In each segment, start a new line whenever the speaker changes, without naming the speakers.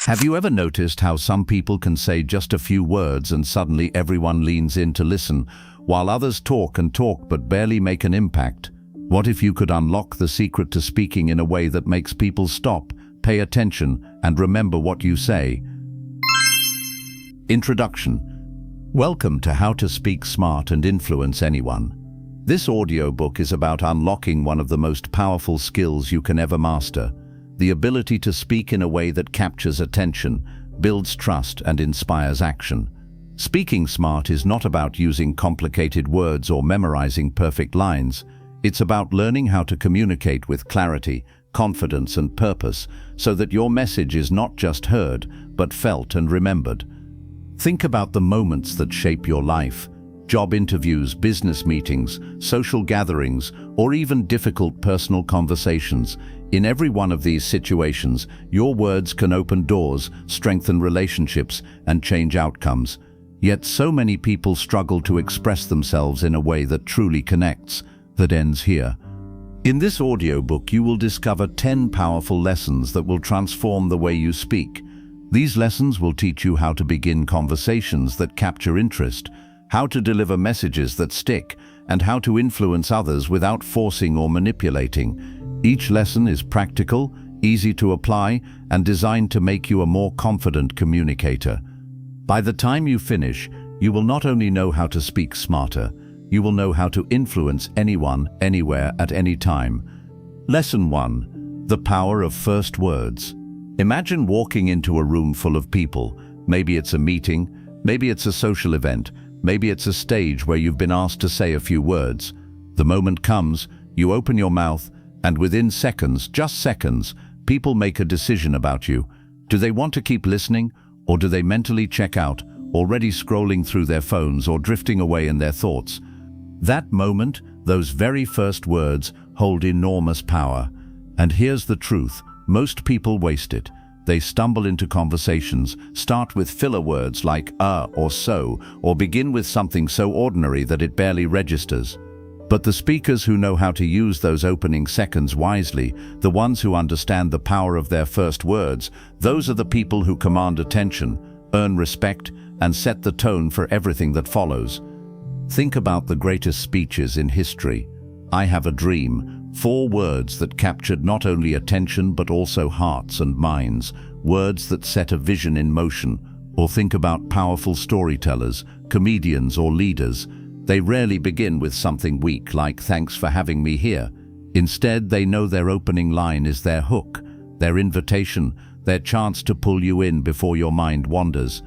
Have you ever noticed how some people can say just a few words and suddenly everyone leans in to listen, while others talk and talk but barely make an impact? What if you could unlock the secret to speaking in a way that makes people stop, pay attention, and remember what you say? Introduction. Welcome to How to Speak Smart and Influence Anyone. This audiobook is about unlocking one of the most powerful skills you can ever master, the ability to speak in a way that captures attention, builds trust, and inspires action. Speaking smart is not about using complicated words or memorizing perfect lines. It's about learning how to communicate with clarity, confidence, and purpose so that your message is not just heard, but felt and remembered. Think about the moments that shape your life: job interviews, business meetings, social gatherings, or even difficult personal conversations. In every one of these situations, your words can open doors, strengthen relationships, and change outcomes. Yet so many people struggle to express themselves in a way that truly connects. That ends here. In this audiobook, you will discover 10 powerful lessons that will transform the way you speak. These lessons will teach you how to begin conversations that capture interest, how to deliver messages that stick, and how to influence others without forcing or manipulating. Each lesson is practical, easy to apply, and designed to make you a more confident communicator. By the time you finish, you will not only know how to speak smarter, you will know how to influence anyone, anywhere, at any time. Lesson 1. The power of first words. Imagine walking into a room full of people. Maybe it's a meeting, maybe it's a social event, maybe it's a stage where you've been asked to say a few words. The moment comes, you open your mouth, and within seconds, just seconds, people make a decision about you. Do they want to keep listening, or do they mentally check out, already scrolling through their phones or drifting away in their thoughts? That moment, those very first words, hold enormous power. And here's the truth: most people waste it. They stumble into conversations, start with filler words like or so, or begin with something so ordinary that it barely registers. But the speakers who know how to use those opening seconds wisely, the ones who understand the power of their first words, those are the people who command attention, earn respect, and set the tone for everything that follows. Think about the greatest speeches in history. I have a dream. 4 words that captured not only attention but also hearts and minds, words that set a vision in motion. Or think about powerful storytellers, comedians, or leaders. They rarely begin with something weak like "thanks for having me here." Instead, they know their opening line is their hook, their invitation, their chance to pull you in before your mind wanders.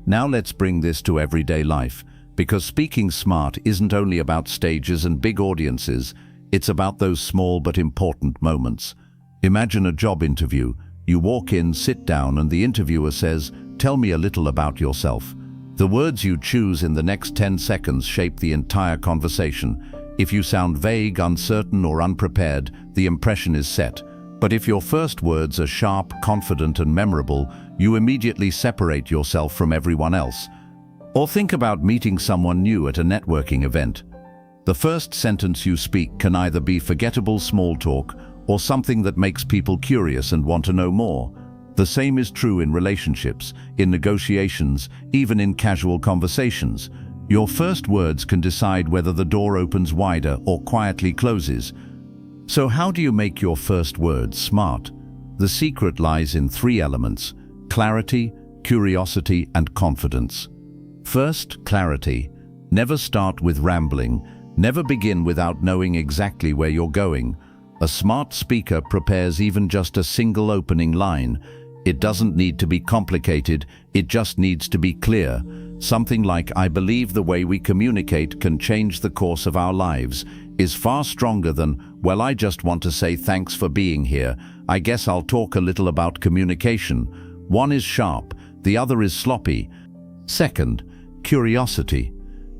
Now let's bring this to everyday life, because speaking smart isn't only about stages and big audiences. It's about those small but important moments. Imagine a job interview. You walk in, sit down, and the interviewer says, "Tell me a little about yourself." The words you choose in the next 10 seconds shape the entire conversation. If you sound vague, uncertain, or unprepared, the impression is set. But if your first words are sharp, confident, and memorable, you immediately separate yourself from everyone else. Or think about meeting someone new at a networking event. The first sentence you speak can either be forgettable small talk or something that makes people curious and want to know more. The same is true in relationships, in negotiations, even in casual conversations. Your first words can decide whether the door opens wider or quietly closes. So how do you make your first words smart? The secret lies in 3 elements: clarity, curiosity, and confidence. First, clarity. Never start with rambling. Never begin without knowing exactly where you're going. A smart speaker prepares even just a single opening line. It doesn't need to be complicated, it just needs to be clear. Something like "I believe the way we communicate can change the course of our lives" is far stronger than "Well, I just want to say thanks for being here. I guess I'll talk a little about communication." One is sharp, the other is sloppy. Second, curiosity.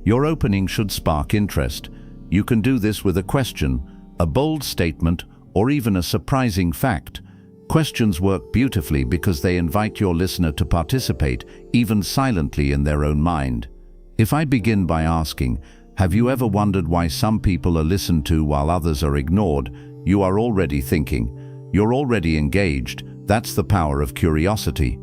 Your opening should spark interest. You can do this with a question, a bold statement, or even a surprising fact. Questions work beautifully because they invite your listener to participate, even silently in their own mind. If I begin by asking, "Have you ever wondered why some people are listened to while others are ignored?" you are already thinking. You're already engaged. That's the power of curiosity.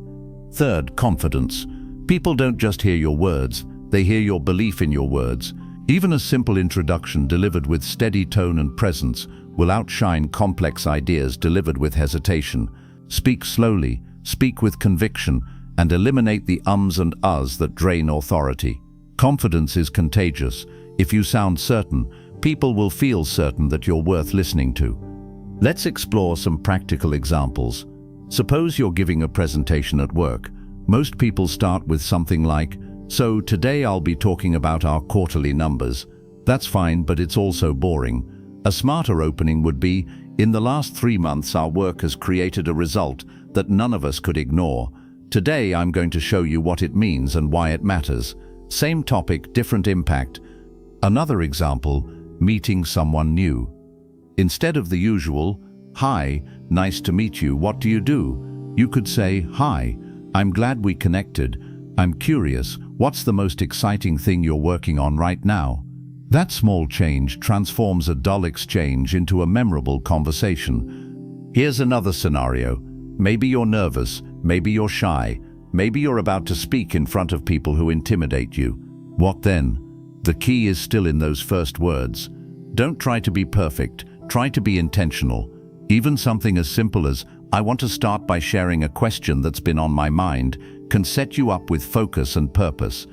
Third, confidence. People don't just hear your words, they hear your belief in your words. Even a simple introduction delivered with steady tone and presence will outshine complex ideas delivered with hesitation. Speak slowly, speak with conviction, and eliminate the ums and uhs that drain authority. Confidence is contagious. If you sound certain, people will feel certain that you're worth listening to. Let's explore some practical examples. Suppose you're giving a presentation at work. Most people start with something like, "So today I'll be talking about our quarterly numbers." That's fine, but it's also boring. A smarter opening would be, "In the last 3 months our work has created a result that none of us could ignore. Today I'm going to show you what it means and why it matters." Same topic, different impact. Another example, meeting someone new. Instead of the usual, "Hi, nice to meet you, what do you do?" you could say, "Hi, I'm glad we connected. I'm curious, what's the most exciting thing you're working on right now?" That small change transforms a dull exchange into a memorable conversation. Here's another scenario. Maybe you're nervous, maybe you're shy, maybe you're about to speak in front of people who intimidate you. What then? The key is still in those first words. Don't try to be perfect, try to be intentional. Even something as simple as, "I want to start by sharing a question that's been on my mind," can set you up with focus and purpose.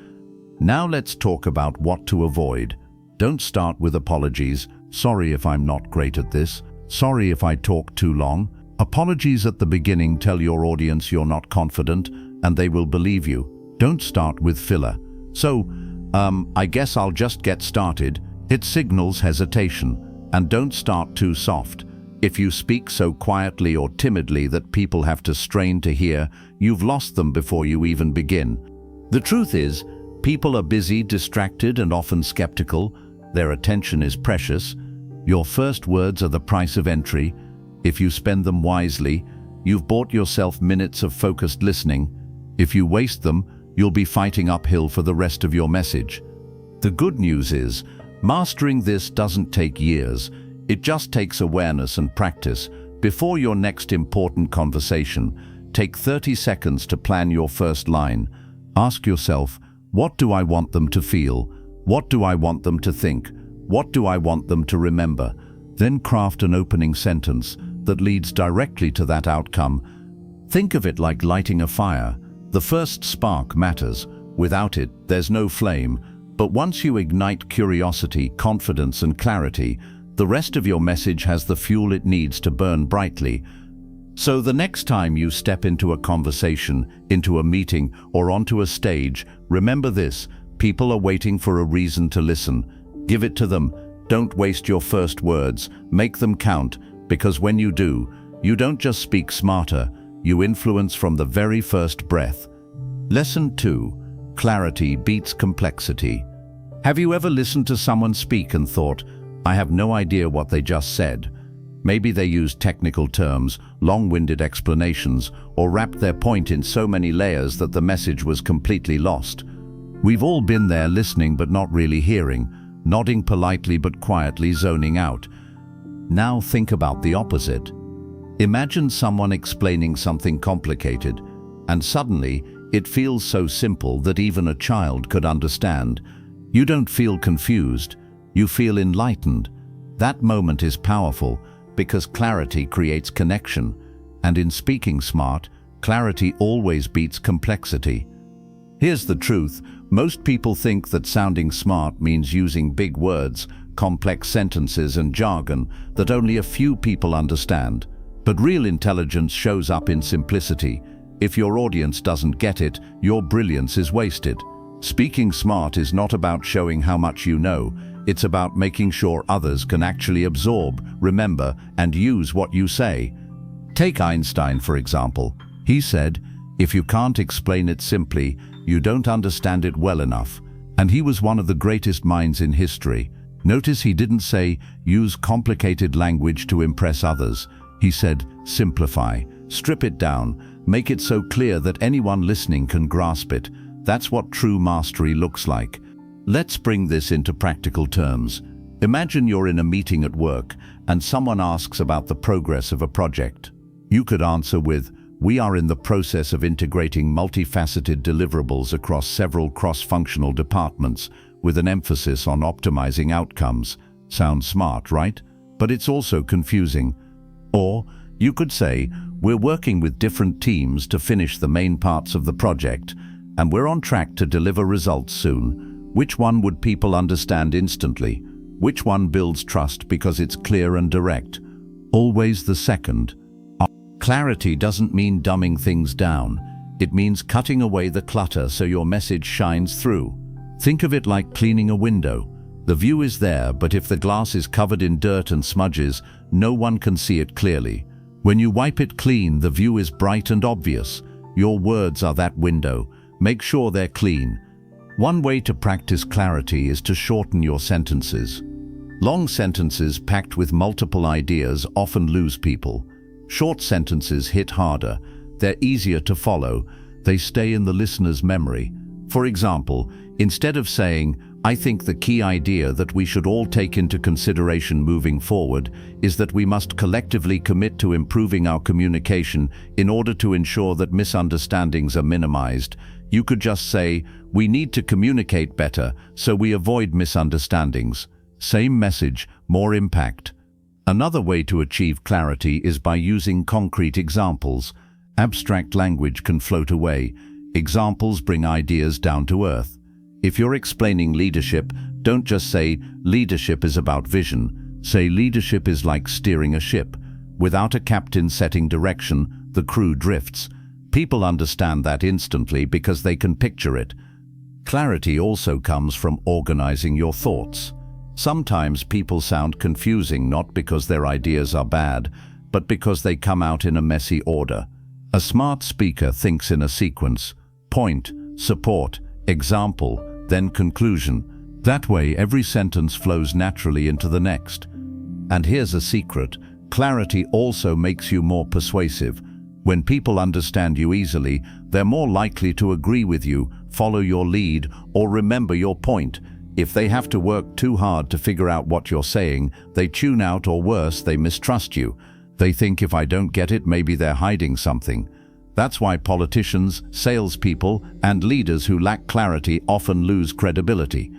Now let's talk about what to avoid. Don't start with apologies. "Sorry if I'm not great at this. Sorry if I talk too long." Apologies at the beginning tell your audience you're not confident, and they will believe you. Don't start with filler. "So, I guess I'll just get started." It signals hesitation. And don't start too soft. If you speak so quietly or timidly that people have to strain to hear, you've lost them before you even begin. The truth is, people are busy, distracted, and often skeptical. Their attention is precious. Your first words are the price of entry. If you spend them wisely, you've bought yourself minutes of focused listening. If you waste them, you'll be fighting uphill for the rest of your message. The good news is, mastering this doesn't take years. It just takes awareness and practice. Before your next important conversation, take 30 seconds to plan your first line. Ask yourself, what do I want them to feel? What do I want them to think? What do I want them to remember? Then craft an opening sentence that leads directly to that outcome. Think of it like lighting a fire. The first spark matters. Without it, there's no flame. But once you ignite curiosity, confidence, and clarity, the rest of your message has the fuel it needs to burn brightly. So the next time you step into a conversation, into a meeting, or onto a stage, remember this: people are waiting for a reason to listen. Give it to them. Don't waste your first words. Make them count, because when you do, you don't just speak smarter, you influence from the very first breath. Lesson 2. Clarity beats complexity. Have you ever listened to someone speak and thought, "I have no idea what they just said"? Maybe they used technical terms, long-winded explanations, or wrapped their point in so many layers that the message was completely lost. We've all been there, listening but not really hearing, nodding politely but quietly zoning out. Now think about the opposite. Imagine someone explaining something complicated, and suddenly it feels so simple that even a child could understand. You don't feel confused, you feel enlightened. That moment is powerful because clarity creates connection, and in speaking smart, clarity always beats complexity. Here's the truth: most people think that sounding smart means using big words, complex sentences, and jargon that only a few people understand. But real intelligence shows up in simplicity. If your audience doesn't get it, your brilliance is wasted. Speaking smart is not about showing how much you know. It's about making sure others can actually absorb, remember, and use what you say. Take Einstein, for example. He said, "If you can't explain it simply, you don't understand it well enough." And he was one of the greatest minds in history. Notice he didn't say, "Use complicated language to impress others." He said, "Simplify, strip it down, make it so clear that anyone listening can grasp it." That's what true mastery looks like. Let's bring this into practical terms. Imagine you're in a meeting at work and someone asks about the progress of a project. You could answer with, we are in the process of integrating multifaceted deliverables across several cross-functional departments with an emphasis on optimizing outcomes. Sounds smart, right? But it's also confusing. Or you could say, we're working with different teams to finish the main parts of the project, and we're on track to deliver results soon. Which one would people understand instantly? Which one builds trust because it's clear and direct? Always the second. Clarity doesn't mean dumbing things down. It means cutting away the clutter so your message shines through. Think of it like cleaning a window. The view is there, but if the glass is covered in dirt and smudges, no one can see it clearly. When you wipe it clean, the view is bright and obvious. Your words are that window. Make sure they're clean. One way to practice clarity is to shorten your sentences. Long sentences packed with multiple ideas often lose people. Short sentences hit harder. They're easier to follow. They stay in the listener's memory. For example, instead of saying, "I think the key idea that we should all take into consideration moving forward is that we must collectively commit to improving our communication in order to ensure that misunderstandings are minimized," you could just say, "We need to communicate better so we avoid misunderstandings." Same message, more impact. Another way to achieve clarity is by using concrete examples. Abstract language can float away. Examples bring ideas down to earth. If you're explaining leadership, don't just say, "Leadership is about vision." Say, "Leadership is like steering a ship. Without a captain setting direction, the crew drifts." People understand that instantly because they can picture it. Clarity also comes from organizing your thoughts. Sometimes people sound confusing not because their ideas are bad, but because they come out in a messy order. A smart speaker thinks in a sequence: point, support, example, then conclusion. That way, every sentence flows naturally into the next. And here's a secret: clarity also makes you more persuasive. When people understand you easily, they're more likely to agree with you, follow your lead, or remember your point. If they have to work too hard to figure out what you're saying, they tune out, or worse, they mistrust you. They think, if I don't get it, maybe they're hiding something. That's why politicians, salespeople, and leaders who lack clarity often lose credibility.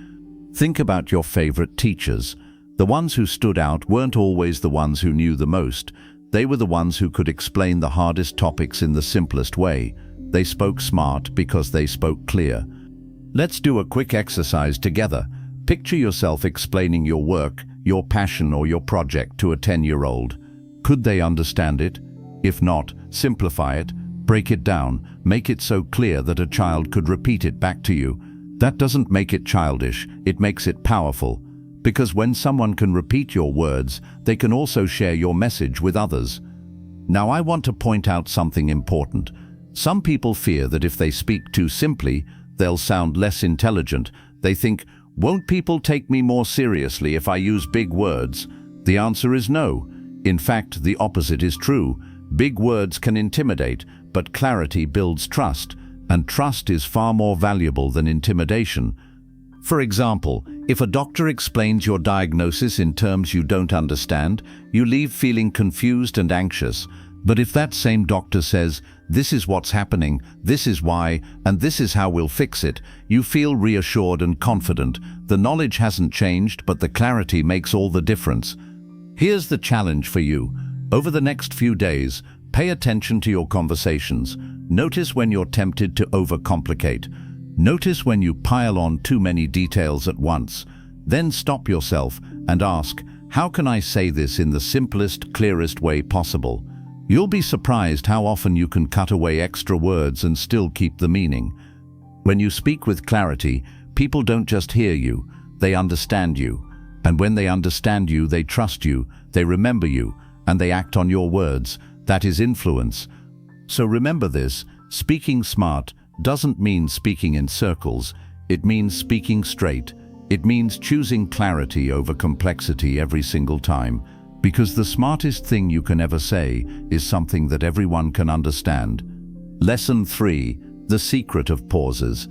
Think about your favorite teachers. The ones who stood out weren't always the ones who knew the most. They were the ones who could explain the hardest topics in the simplest way. They spoke smart because they spoke clear. Let's do a quick exercise together. Picture yourself explaining your work, your passion, or your project to a 10-year-old. Could they understand it? If not, simplify it. Break it down, make it so clear that a child could repeat it back to you. That doesn't make it childish, it makes it powerful. Because when someone can repeat your words, they can also share your message with others. Now I want to point out something important. Some people fear that if they speak too simply, they'll sound less intelligent. They think, "Won't people take me more seriously if I use big words?" The answer is no. In fact, the opposite is true. Big words can intimidate, but clarity builds trust, and trust is far more valuable than intimidation. For example, if a doctor explains your diagnosis in terms you don't understand, you leave feeling confused and anxious. But if that same doctor says, "This is what's happening, this is why, and this is how we'll fix it," you feel reassured and confident. The knowledge hasn't changed, but the clarity makes all the difference. Here's the challenge for you. Over the next few days, pay attention to your conversations. Notice when you're tempted to overcomplicate. Notice when you pile on too many details at once. Then stop yourself and ask, how can I say this in the simplest, clearest way possible? You'll be surprised how often you can cut away extra words and still keep the meaning. When you speak with clarity, people don't just hear you, they understand you. And when they understand you, they trust you, they remember you, and they act on your words. That is influence. So remember this, speaking smart doesn't mean speaking in circles. It means speaking straight. It means choosing clarity over complexity every single time. Because the smartest thing you can ever say is something that everyone can understand. Lesson 3. The secret of pauses.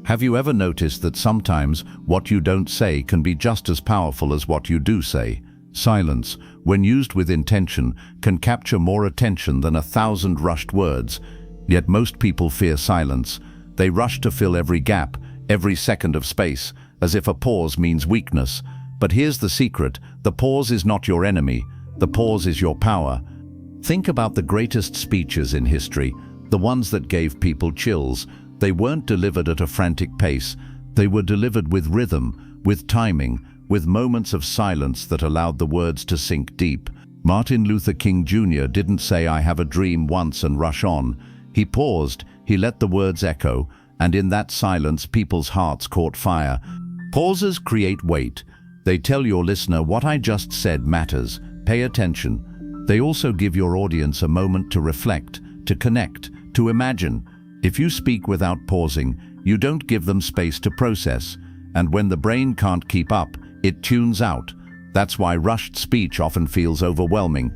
Have you ever noticed that sometimes what you don't say can be just as powerful as what you do say? Silence, when used with intention, can capture more attention than 1,000 rushed words. Yet most people fear silence. They rush to fill every gap, every second of space, as if a pause means weakness. But here's the secret: the pause is not your enemy. The pause is your power. Think about the greatest speeches in history, the ones that gave people chills. They weren't delivered at a frantic pace. They were delivered with rhythm, with timing, with moments of silence that allowed the words to sink deep. Martin Luther King Jr. didn't say "I have a dream" once and rush on. He paused, he let the words echo, and in that silence people's hearts caught fire. Pauses create weight. They tell your listener, what I just said matters. Pay attention. They also give your audience a moment to reflect, to connect, to imagine. If you speak without pausing, you don't give them space to process. And when the brain can't keep up, it tunes out. That's why rushed speech often feels overwhelming.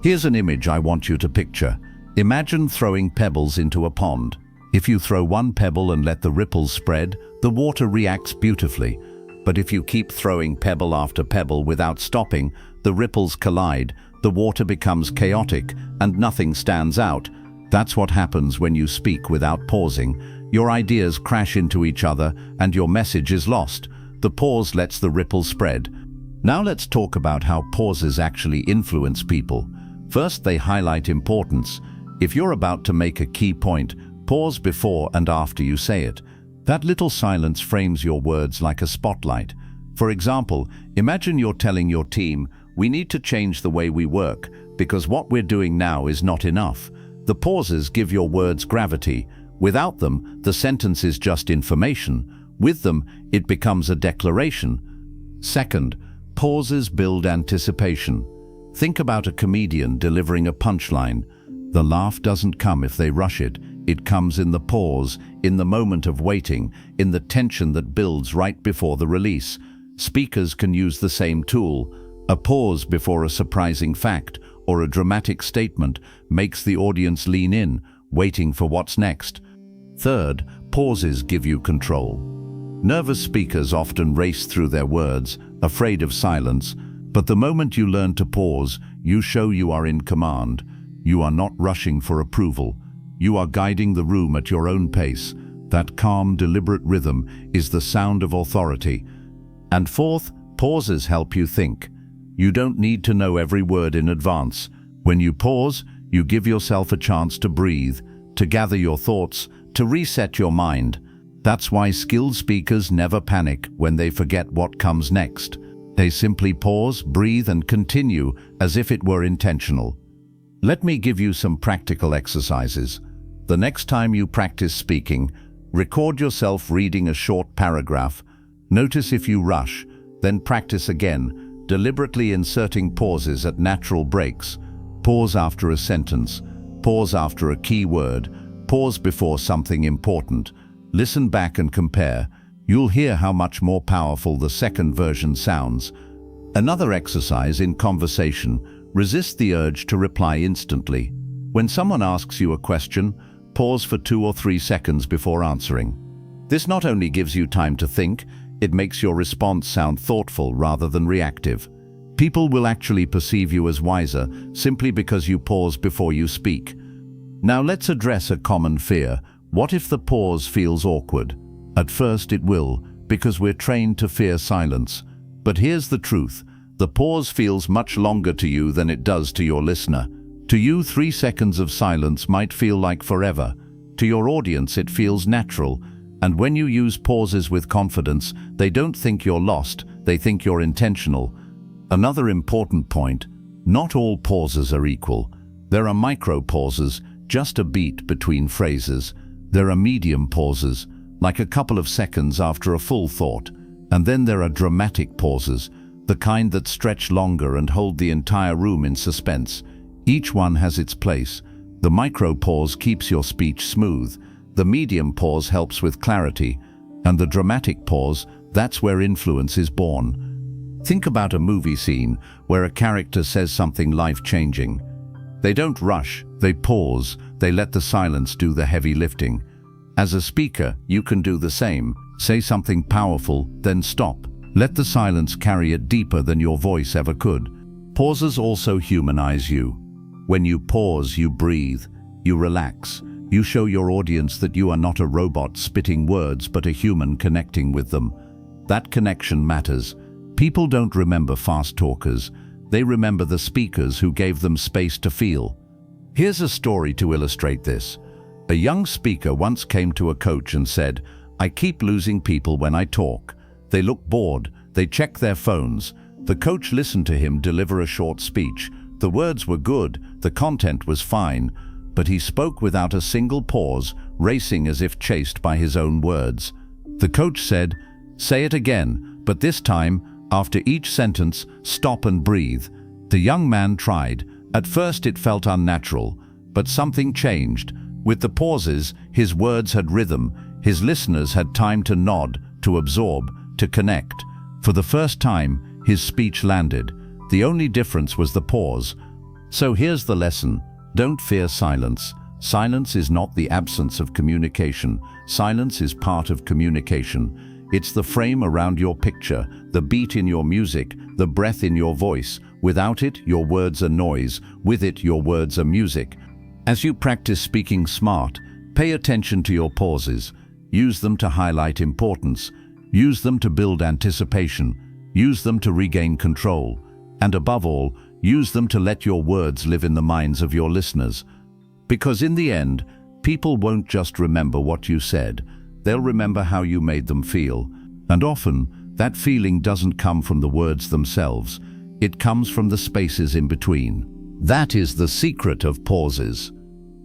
Here's an image I want you to picture. Imagine throwing pebbles into a pond. If you throw one pebble and let the ripples spread, the water reacts beautifully. But if you keep throwing pebble after pebble without stopping, the ripples collide, the water becomes chaotic, and nothing stands out. That's what happens when you speak without pausing. Your ideas crash into each other, and your message is lost. The pause lets the ripples spread. Now let's talk about how pauses actually influence people. First, they highlight importance. If you're about to make a key point, pause before and after you say it. That little silence frames your words like a spotlight. For example, imagine you're telling your team, "We need to change the way we work, because what we're doing now is not enough." The pauses give your words gravity. Without them, the sentence is just information. With them, it becomes a declaration. Second, pauses build anticipation. Think about a comedian delivering a punchline. The laugh doesn't come if they rush it. It comes in the pause, in the moment of waiting, in the tension that builds right before the release. Speakers can use the same tool. A pause before a surprising fact or a dramatic statement makes the audience lean in, waiting for what's next. Third, pauses give you control. Nervous speakers often race through their words, afraid of silence, but the moment you learn to pause, you show you are in command. You are not rushing for approval. You are guiding the room at your own pace. That calm, deliberate rhythm is the sound of authority. And fourth, pauses help you think. You don't need to know every word in advance. When you pause, you give yourself a chance to breathe, to gather your thoughts, to reset your mind. That's why skilled speakers never panic when they forget what comes next. They simply pause, breathe, and continue as if it were intentional. Let me give you some practical exercises. The next time you practice speaking, record yourself reading a short paragraph. Notice if you rush, then practice again, deliberately inserting pauses at natural breaks. Pause after a sentence, pause after a key word, pause before something important. Listen back and compare. You'll hear how much more powerful the second version sounds. Another exercise in conversation: resist the urge to reply instantly. When someone asks you a question, pause for 2 or 3 seconds before answering. This not only gives you time to think, it makes your response sound thoughtful rather than reactive. People will actually perceive you as wiser simply because you pause before you speak. Now let's address a common fear. What if the pause feels awkward? At first it will, because we're trained to fear silence. But here's the truth. The pause feels much longer to you than it does to your listener. To you, 3 seconds of silence might feel like forever. To your audience, it feels natural. And when you use pauses with confidence, they don't think you're lost, they think you're intentional. Another important point: not all pauses are equal. There are micro pauses, just a beat between phrases. There are medium pauses, like a couple of seconds after a full thought. And then there are dramatic pauses, the kind that stretch longer and hold the entire room in suspense. Each one has its place. The micro pause keeps your speech smooth. The medium pause helps with clarity. And the dramatic pause, that's where influence is born. Think about a movie scene where a character says something life-changing. They don't rush, they pause, they let the silence do the heavy lifting. As a speaker, you can do the same. Say something powerful, then stop. Let the silence carry it deeper than your voice ever could. Pauses also humanize you. When you pause, you breathe, you relax. You show your audience that you are not a robot spitting words, but a human connecting with them. That connection matters. People don't remember fast talkers. They remember the speakers who gave them space to feel. Here's a story to illustrate this. A young speaker once came to a coach and said, "I keep losing people when I talk. They look bored. They check their phones." The coach listened to him deliver a short speech. The words were good, the content was fine, but he spoke without a single pause, racing as if chased by his own words. The coach said, "Say it again, but this time, after each sentence, stop and breathe." The young man tried. At first it felt unnatural, but something changed. With the pauses, his words had rhythm. His listeners had time to nod, to absorb, to connect. For the first time, his speech landed. The only difference was the pause. So here's the lesson. Don't fear silence. Silence is not the absence of communication. Silence is part of communication. It's the frame around your picture, the beat in your music, the breath in your voice. Without it, your words are noise. With it, your words are music. As you practice speaking smart, pay attention to your pauses. Use them to highlight importance. Use them to build anticipation. Use them to regain control. And above all, use them to let your words live in the minds of your listeners. Because in the end, people won't just remember what you said. They'll remember how you made them feel. And often, that feeling doesn't come from the words themselves. It comes from the spaces in between. That is the secret of pauses.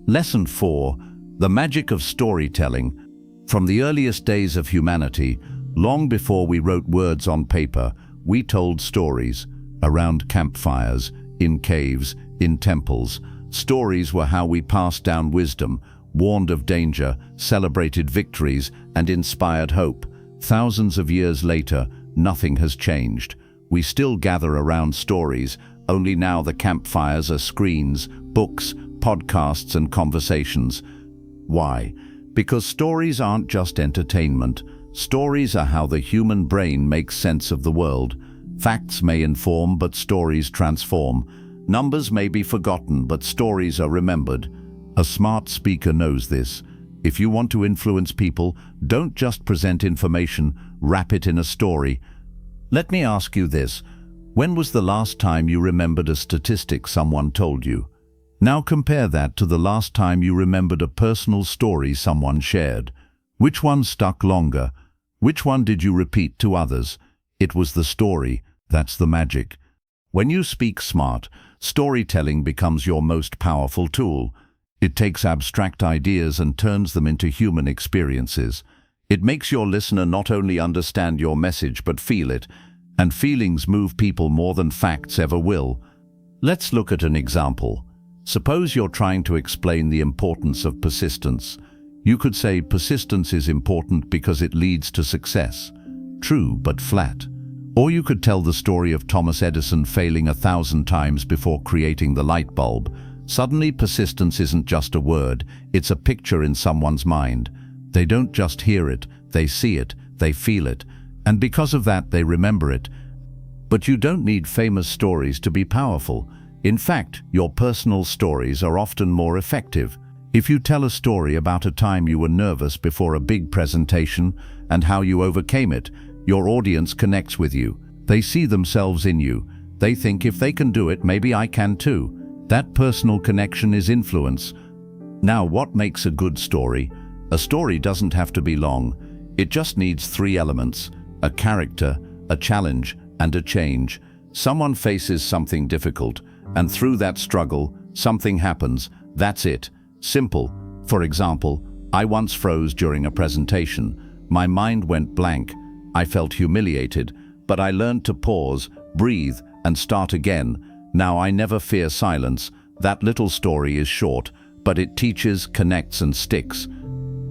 Lesson 4. The magic of storytelling. From the earliest days of humanity, long before we wrote words on paper, we told stories. Around campfires, in caves, in temples. Stories were how we passed down wisdom, warned of danger, celebrated victories, and inspired hope. Thousands of years later, nothing has changed. We still gather around stories, only now the campfires are screens, books, podcasts, and conversations. Why? Because stories aren't just entertainment. Stories are how the human brain makes sense of the world. Facts may inform, but stories transform. Numbers may be forgotten, but stories are remembered. A smart speaker knows this. If you want to influence people, don't just present information, wrap it in a story. Let me ask you this. When was the last time you remembered a statistic someone told you? Now compare that to the last time you remembered a personal story someone shared. Which one stuck longer? Which one did you repeat to others? It was the story. That's the magic. When you speak smart, storytelling becomes your most powerful tool. It takes abstract ideas and turns them into human experiences. It makes your listener not only understand your message but feel it, and feelings move people more than facts ever will. Let's look at an example. Suppose you're trying to explain the importance of persistence. You could say persistence is important because it leads to success. True, but flat. Or you could tell the story of Thomas Edison failing 1,000 times before creating the light bulb. Suddenly, persistence isn't just a word, it's a picture in someone's mind. They don't just hear it, they see it, they feel it, and because of that they remember it. But you don't need famous stories to be powerful. In fact, your personal stories are often more effective. If you tell a story about a time you were nervous before a big presentation and how you overcame it, your audience connects with you. They see themselves in you. They think, if they can do it, maybe I can too. That personal connection is influence. Now, what makes a good story? A story doesn't have to be long. It just needs 3 elements: a character, a challenge, and a change. Someone faces something difficult, and through that struggle, something happens. That's it. Simple. For example, I once froze during a presentation. My mind went blank. I felt humiliated, but I learned to pause, breathe, and start again. Now I never fear silence. That little story is short, but it teaches, connects, and sticks.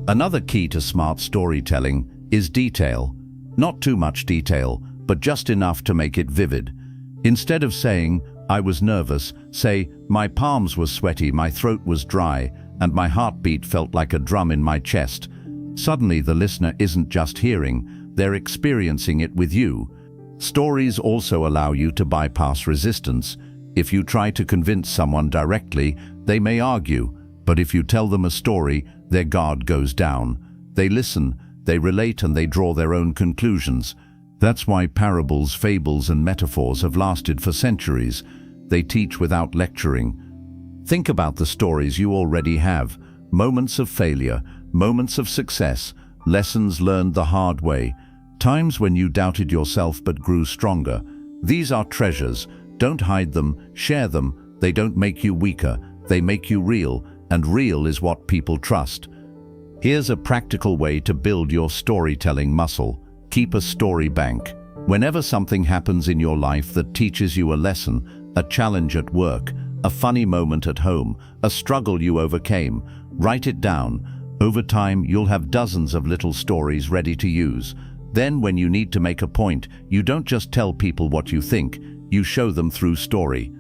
Another key to smart storytelling is detail. Not too much detail, but just enough to make it vivid. Instead of saying, "I was nervous," say, "My palms were sweaty, my throat was dry, and my heartbeat felt like a drum in my chest." Suddenly the listener isn't just hearing, they're experiencing it with you. Stories also allow you to bypass resistance. If you try to convince someone directly, they may argue, but if you tell them a story, their guard goes down. They listen, they relate, and they draw their own conclusions. That's why parables, fables, and metaphors have lasted for centuries. They teach without lecturing. Think about the stories you already have. Moments of failure, moments of success, lessons learned the hard way, times when you doubted yourself but grew stronger. These are treasures. Don't hide them, share them. They don't make you weaker, they make you real, and real is what people trust. Here's a practical way to build your storytelling muscle. Keep a story bank. Whenever something happens in your life that teaches you a lesson, a challenge at work, a funny moment at home, a struggle you overcame, write it down. Over time, you'll have dozens of little stories ready to use. Then, when you need to make a point, you don't just tell people what you think, you show them through story.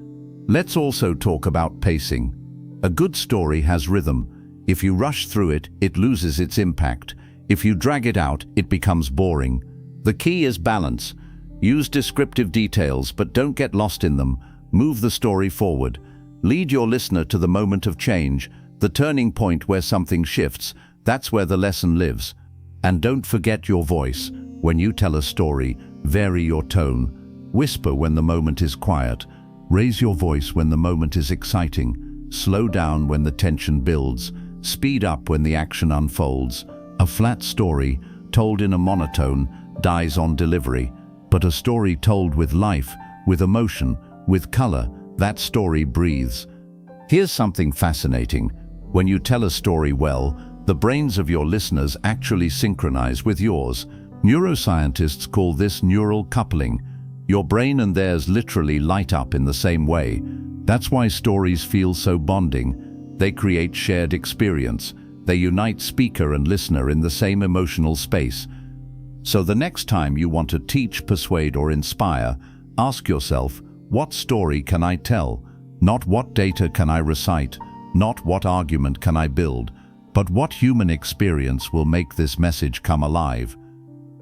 Let's also talk about pacing. A good story has rhythm. If you rush through it, it loses its impact. If you drag it out, it becomes boring. The key is balance. Use descriptive details, but don't get lost in them. Move the story forward. Lead your listener to the moment of change, the turning point where something shifts. That's where the lesson lives. And don't forget your voice. When you tell a story, vary your tone. Whisper when the moment is quiet. Raise your voice when the moment is exciting. Slow down when the tension builds. Speed up when the action unfolds. A flat story, told in a monotone, dies on delivery. But a story told with life, with emotion, with color, that story breathes. Here's something fascinating. When you tell a story well, the brains of your listeners actually synchronize with yours. Neuroscientists call this neural coupling. Your brain and theirs literally light up in the same way. That's why stories feel so bonding. They create shared experience. They unite speaker and listener in the same emotional space. So the next time you want to teach, persuade, or inspire, ask yourself, what story can I tell? Not what data can I recite, not what argument can I build, but what human experience will make this message come alive.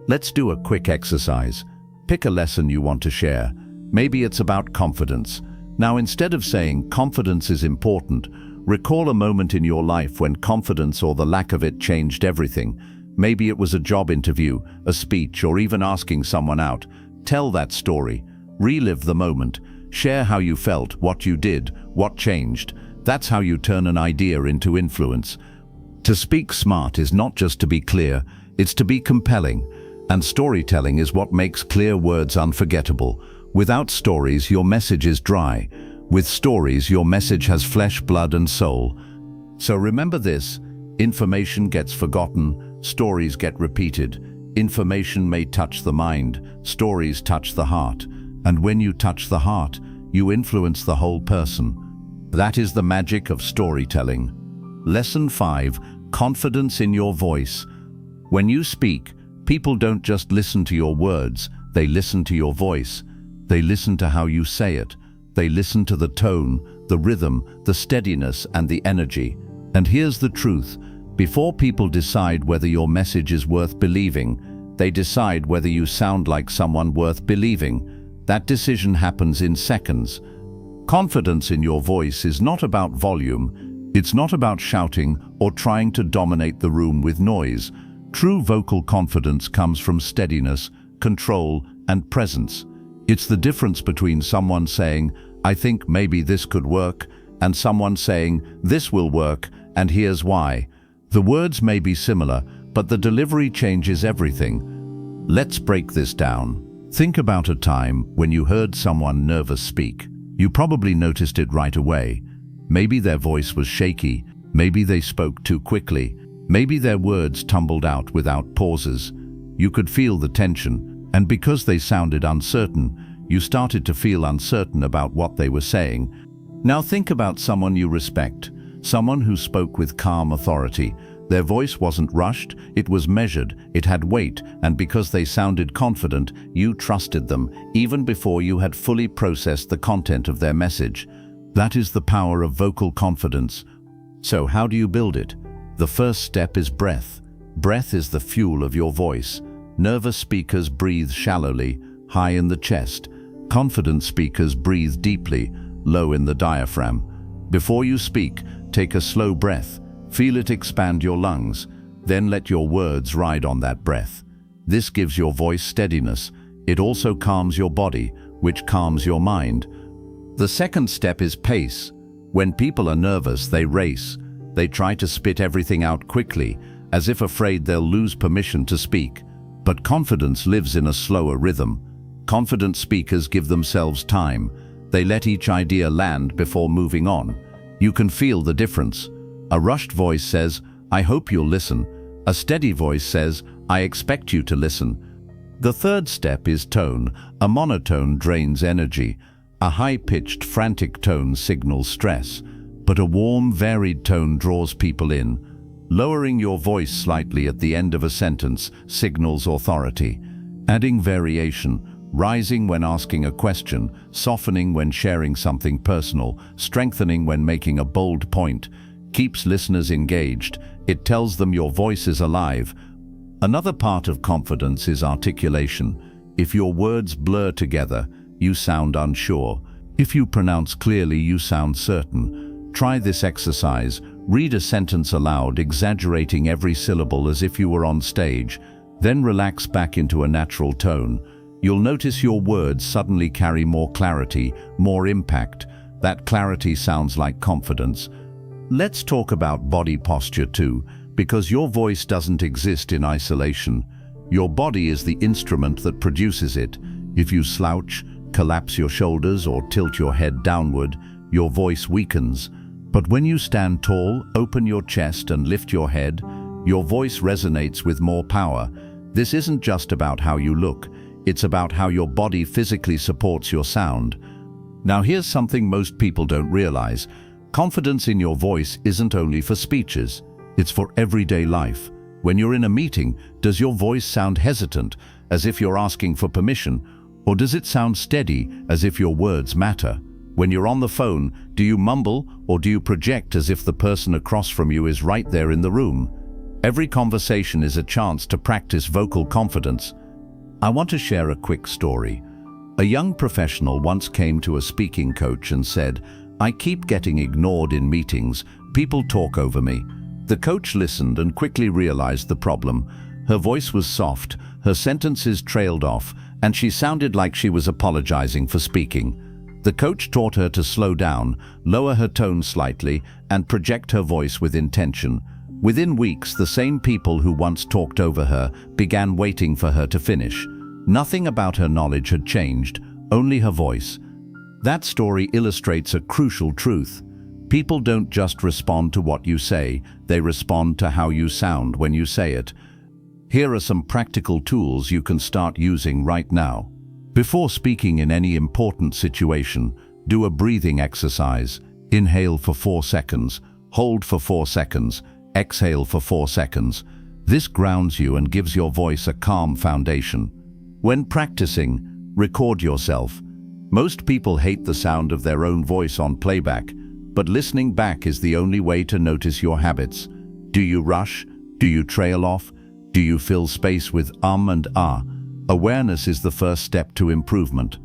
Let's do a quick exercise. Pick a lesson you want to share. Maybe it's about confidence. Now, instead of saying confidence is important, recall a moment in your life when confidence or the lack of it changed everything. Maybe it was a job interview, a speech, or even asking someone out. Tell that story. Relive the moment. Share how you felt, what you did, what changed. That's how you turn an idea into influence. To speak smart is not just to be clear, it's to be compelling. And storytelling is what makes clear words unforgettable. Without stories, your message is dry. With stories, your message has flesh, blood, and soul. So remember this: information gets forgotten, stories get repeated. Information may touch the mind, stories touch the heart. And when you touch the heart, you influence the whole person. That is the magic of storytelling. Lesson 5: confidence in your voice. When you speak, people don't just listen to your words, they listen to your voice. They listen to how you say it. They listen to the tone, the rhythm, the steadiness, and the energy. And here's the truth: before people decide whether your message is worth believing, they decide whether you sound like someone worth believing. That decision happens in seconds. Confidence in your voice is not about volume. It's not about shouting or trying to dominate the room with noise. True vocal confidence comes from steadiness, control, and presence. It's the difference between someone saying, "I think maybe this could work," and someone saying, "This will work, and here's why." The words may be similar, but the delivery changes everything. Let's break this down. Think about a time when you heard someone nervous speak. You probably noticed it right away. Maybe their voice was shaky, maybe they spoke too quickly, maybe their words tumbled out without pauses. You could feel the tension, and because they sounded uncertain, you started to feel uncertain about what they were saying. Now think about someone you respect, someone who spoke with calm authority. Their voice wasn't rushed, it was measured, it had weight, and because they sounded confident, you trusted them, even before you had fully processed the content of their message. That is the power of vocal confidence. So how do you build it? The first step is breath. Breath is the fuel of your voice. Nervous speakers breathe shallowly, high in the chest. Confident speakers breathe deeply, low in the diaphragm. Before you speak, take a slow breath. Feel it expand your lungs. Then let your words ride on that breath. This gives your voice steadiness. It also calms your body, which calms your mind. The second step is pace. When people are nervous, they race. They try to spit everything out quickly, as if afraid they'll lose permission to speak. But confidence lives in a slower rhythm. Confident speakers give themselves time. They let each idea land before moving on. You can feel the difference. A rushed voice says, "I hope you'll listen." A steady voice says, "I expect you to listen." The third step is tone. A monotone drains energy. A high-pitched, frantic tone signals stress, but a warm, varied tone draws people in. Lowering your voice slightly at the end of a sentence signals authority. Adding variation, rising when asking a question, softening when sharing something personal, strengthening when making a bold point, keeps listeners engaged. It tells them your voice is alive. Another part of confidence is articulation. If your words blur together, you sound unsure. If you pronounce clearly, you sound certain. Try this exercise. Read a sentence aloud, exaggerating every syllable as if you were on stage. Then relax back into a natural tone. You'll notice your words suddenly carry more clarity, more impact. That clarity sounds like confidence. Let's talk about body posture too, because your voice doesn't exist in isolation. Your body is the instrument that produces it. If you slouch, collapse your shoulders, or tilt your head downward, your voice weakens. But when you stand tall, open your chest and lift your head, your voice resonates with more power. This isn't just about how you look. It's about how your body physically supports your sound. Now here's something most people don't realize. Confidence in your voice isn't only for speeches. It's for everyday life. When you're in a meeting, does your voice sound hesitant, as if you're asking for permission? Or does it sound steady, as if your words matter? When you're on the phone, do you mumble or do you project as if the person across from you is right there in the room? Every conversation is a chance to practice vocal confidence. I want to share a quick story. A young professional once came to a speaking coach and said, "I keep getting ignored in meetings. People talk over me." The coach listened and quickly realized the problem. Her voice was soft, her sentences trailed off, and she sounded like she was apologizing for speaking. The coach taught her to slow down, lower her tone slightly, and project her voice with intention. Within weeks, the same people who once talked over her began waiting for her to finish. Nothing about her knowledge had changed, only her voice. That story illustrates a crucial truth. People don't just respond to what you say, they respond to how you sound when you say it. Here are some practical tools you can start using right now. Before speaking in any important situation, do a breathing exercise. Inhale for 4 seconds, hold for 4 seconds, exhale for 4 seconds. This grounds you and gives your voice a calm foundation. When practicing, record yourself. Most people hate the sound of their own voice on playback, but listening back is the only way to notice your habits. Do you rush? Do you trail off? Do you fill space with and ah? Awareness is the first step to improvement.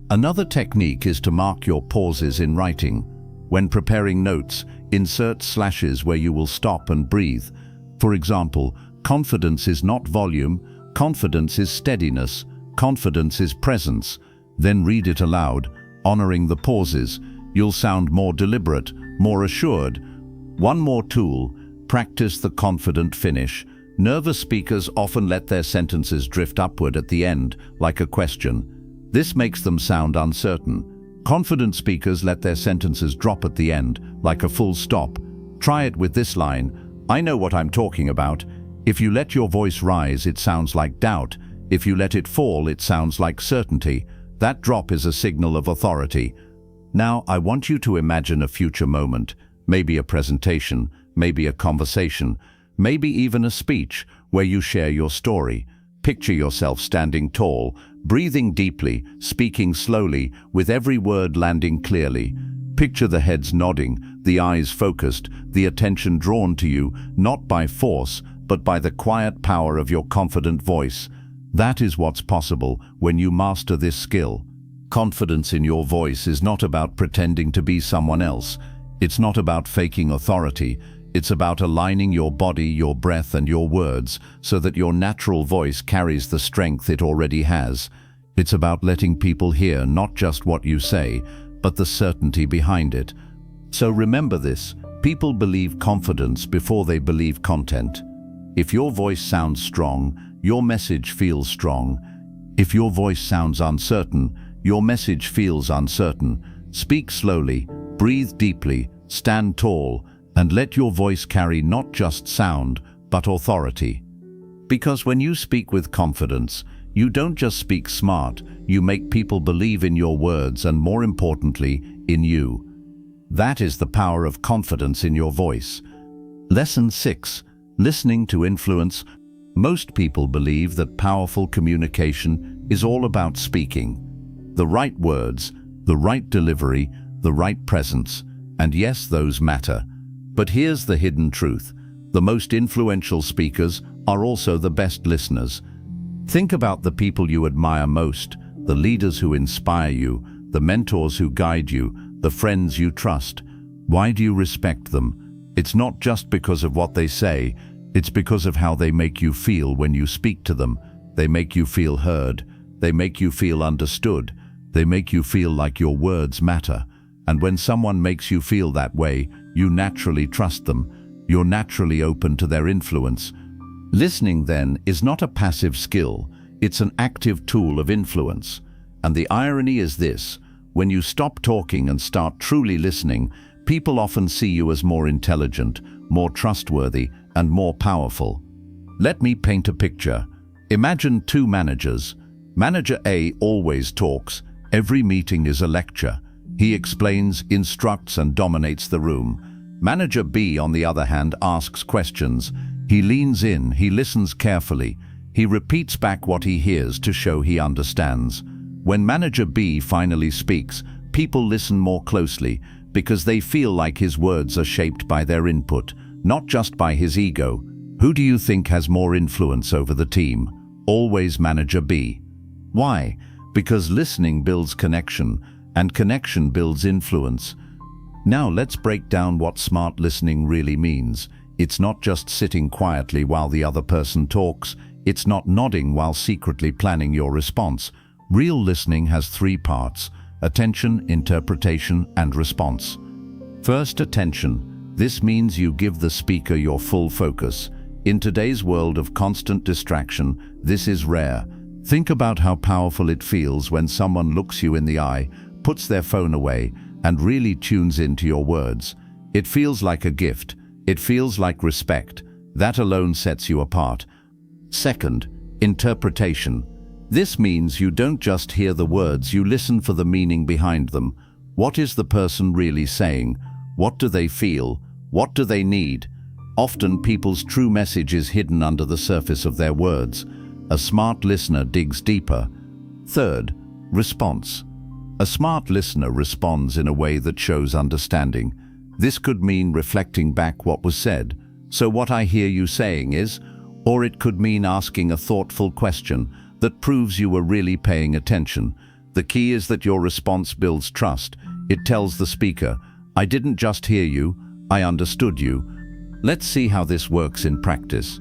Another technique is to mark your pauses in writing. When preparing notes, insert slashes where you will stop and breathe. For example, confidence is not volume, confidence is steadiness, confidence is presence. Then read it aloud, honoring the pauses. You'll sound more deliberate, more assured. One more tool, practice the confident finish. Nervous speakers often let their sentences drift upward at the end, like a question. This makes them sound uncertain. Confident speakers let their sentences drop at the end, like a full stop. Try it with this line, "I know what I'm talking about." If you let your voice rise, it sounds like doubt. If you let it fall, it sounds like certainty. That drop is a signal of authority. Now, I want you to imagine a future moment, maybe a presentation, maybe a conversation, maybe even a speech where you share your story. Picture yourself standing tall, breathing deeply, speaking slowly, with every word landing clearly. Picture the heads nodding, the eyes focused, the attention drawn to you, not by force, but by the quiet power of your confident voice. That is what's possible when you master this skill. Confidence in your voice is not about pretending to be someone else. It's not about faking authority. It's about aligning your body, your breath, and your words so that your natural voice carries the strength it already has. It's about letting people hear not just what you say, but the certainty behind it. So remember this: people believe confidence before they believe content. If your voice sounds strong, your message feels strong. If your voice sounds uncertain, your message feels uncertain. Speak slowly, breathe deeply, stand tall, and let your voice carry not just sound, but authority. Because when you speak with confidence, you don't just speak smart, you make people believe in your words and, more importantly, in you. That is the power of confidence in your voice. Lesson 6. Listening to influence. Most people believe that powerful communication is all about speaking. The right words, the right delivery, the right presence, and yes, those matter. But here's the hidden truth: the most influential speakers are also the best listeners. Think about the people you admire most, the leaders who inspire you, the mentors who guide you, the friends you trust. Why do you respect them? It's not just because of what they say, it's because of how they make you feel when you speak to them. They make you feel heard. They make you feel understood. They make you feel like your words matter. And when someone makes you feel that way, you naturally trust them. You're naturally open to their influence. Listening, then, is not a passive skill. It's an active tool of influence. And the irony is this: when you stop talking and start truly listening, people often see you as more intelligent, more trustworthy, and more powerful. Let me paint a picture. Imagine two managers. Manager A always talks. Every meeting is a lecture. He explains, instructs, and dominates the room. Manager B, on the other hand, asks questions. He leans in, he listens carefully. He repeats back what he hears to show he understands. When Manager B finally speaks, people listen more closely because they feel like his words are shaped by their input, not just by his ego. Who do you think has more influence over the team? Always Manager B. Why? Because listening builds connection, and connection builds influence. Now let's break down what smart listening really means. It's not just sitting quietly while the other person talks. It's not nodding while secretly planning your response. Real listening has three parts: attention, interpretation, and response. First, attention. This means you give the speaker your full focus. In today's world of constant distraction, this is rare. Think about how powerful it feels when someone looks you in the eye, puts their phone away, and really tunes into your words. It feels like a gift. It feels like respect. That alone sets you apart. Second, interpretation. This means you don't just hear the words, you listen for the meaning behind them. What is the person really saying? What do they feel? What do they need? Often people's true message is hidden under the surface of their words. A smart listener digs deeper. Third, response. A smart listener responds in a way that shows understanding. This could mean reflecting back what was said. So what I hear you saying is, or it could mean asking a thoughtful question that proves you were really paying attention. The key is that your response builds trust. It tells the speaker, I didn't just hear you, I understood you. Let's see how this works in practice.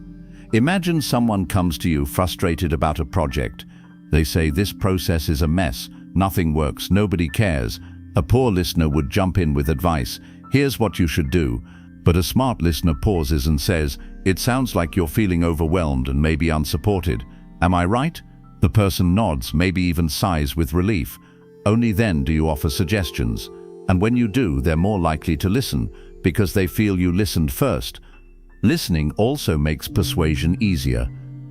Imagine someone comes to you frustrated about a project. They say, this process is a mess, nothing works, nobody cares. A poor listener would jump in with advice. Here's what you should do. But a smart listener pauses and says, it sounds like you're feeling overwhelmed and maybe unsupported. Am I right? The person nods, maybe even sighs with relief. Only then do you offer suggestions. And when you do, they're more likely to listen because they feel you listened first. Listening also makes persuasion easier.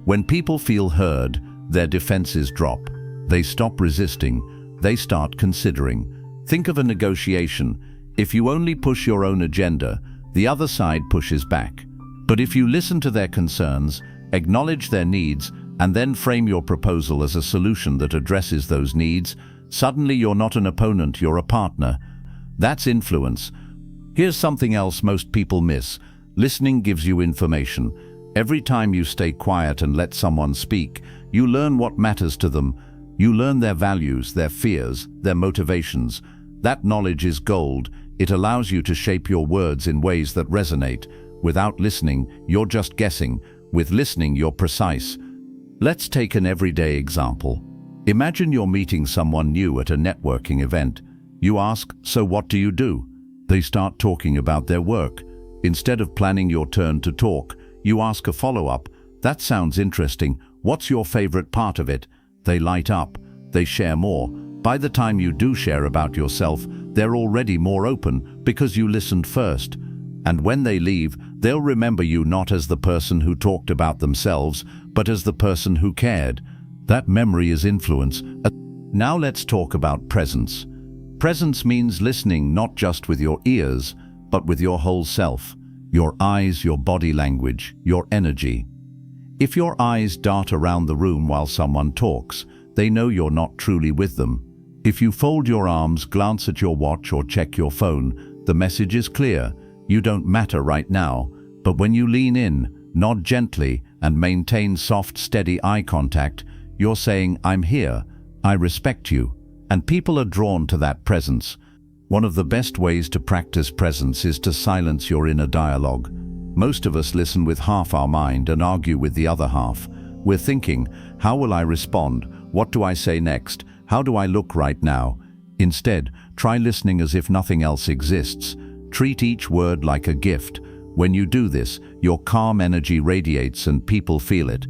When people feel heard, their defenses drop. They stop resisting. They start considering. Think of a negotiation. If you only push your own agenda, the other side pushes back. But if you listen to their concerns, acknowledge their needs, and then frame your proposal as a solution that addresses those needs, suddenly you're not an opponent, you're a partner. That's influence. Here's something else most people miss. Listening gives you information. Every time you stay quiet and let someone speak, you learn what matters to them. You learn their values, their fears, their motivations. That knowledge is gold. It allows you to shape your words in ways that resonate. Without listening, you're just guessing. With listening, you're precise. Let's take an everyday example. Imagine you're meeting someone new at a networking event. You ask, "So what do you do?" They start talking about their work. Instead of planning your turn to talk, you ask a follow-up. "That sounds interesting. What's your favorite part of it?" They light up. They share more. By the time you do share about yourself, they're already more open because you listened first. And when they leave, they'll remember you not as the person who talked about themselves, but as the person who cared. That memory is influence. Now let's talk about presence. Presence means listening not just with your ears, but with your whole self. Your eyes, your body language, your energy. If your eyes dart around the room while someone talks, they know you're not truly with them. If you fold your arms, glance at your watch, or check your phone, the message is clear. You don't matter right now. But when you lean in, nod gently, and maintain soft, steady eye contact, you're saying, "I'm here, I respect you." And people are drawn to that presence. One of the best ways to practice presence is to silence your inner dialogue. Most of us listen with half our mind and argue with the other half. We're thinking, "How will I respond? What do I say next? How do I look right now?" Instead, try listening as if nothing else exists. Treat each word like a gift. When you do this, your calm energy radiates and people feel it.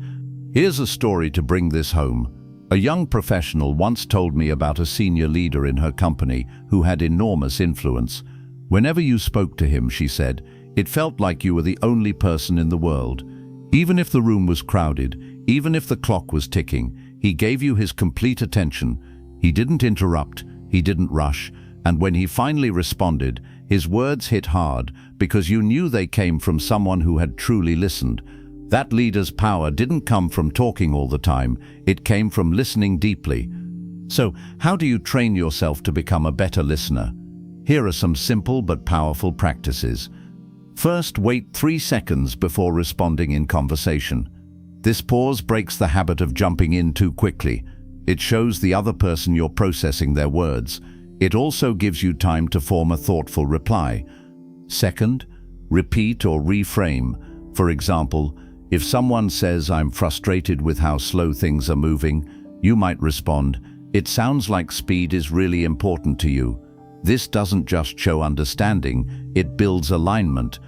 Here's a story to bring this home. A young professional once told me about a senior leader in her company who had enormous influence. Whenever you spoke to him, she said, it felt like you were the only person in the world. Even if the room was crowded, even if the clock was ticking, he gave you his complete attention. He didn't interrupt, he didn't rush, and when he finally responded, his words hit hard because you knew they came from someone who had truly listened. That leader's power didn't come from talking all the time, it came from listening deeply. So, how do you train yourself to become a better listener? Here are some simple but powerful practices. First, wait 3 seconds before responding in conversation. This pause breaks the habit of jumping in too quickly. It shows the other person you're processing their words. It also gives you time to form a thoughtful reply. Second, repeat or reframe. For example, if someone says, "I'm frustrated with how slow things are moving," you might respond, "It sounds like speed is really important to you." This doesn't just show understanding, it builds alignment.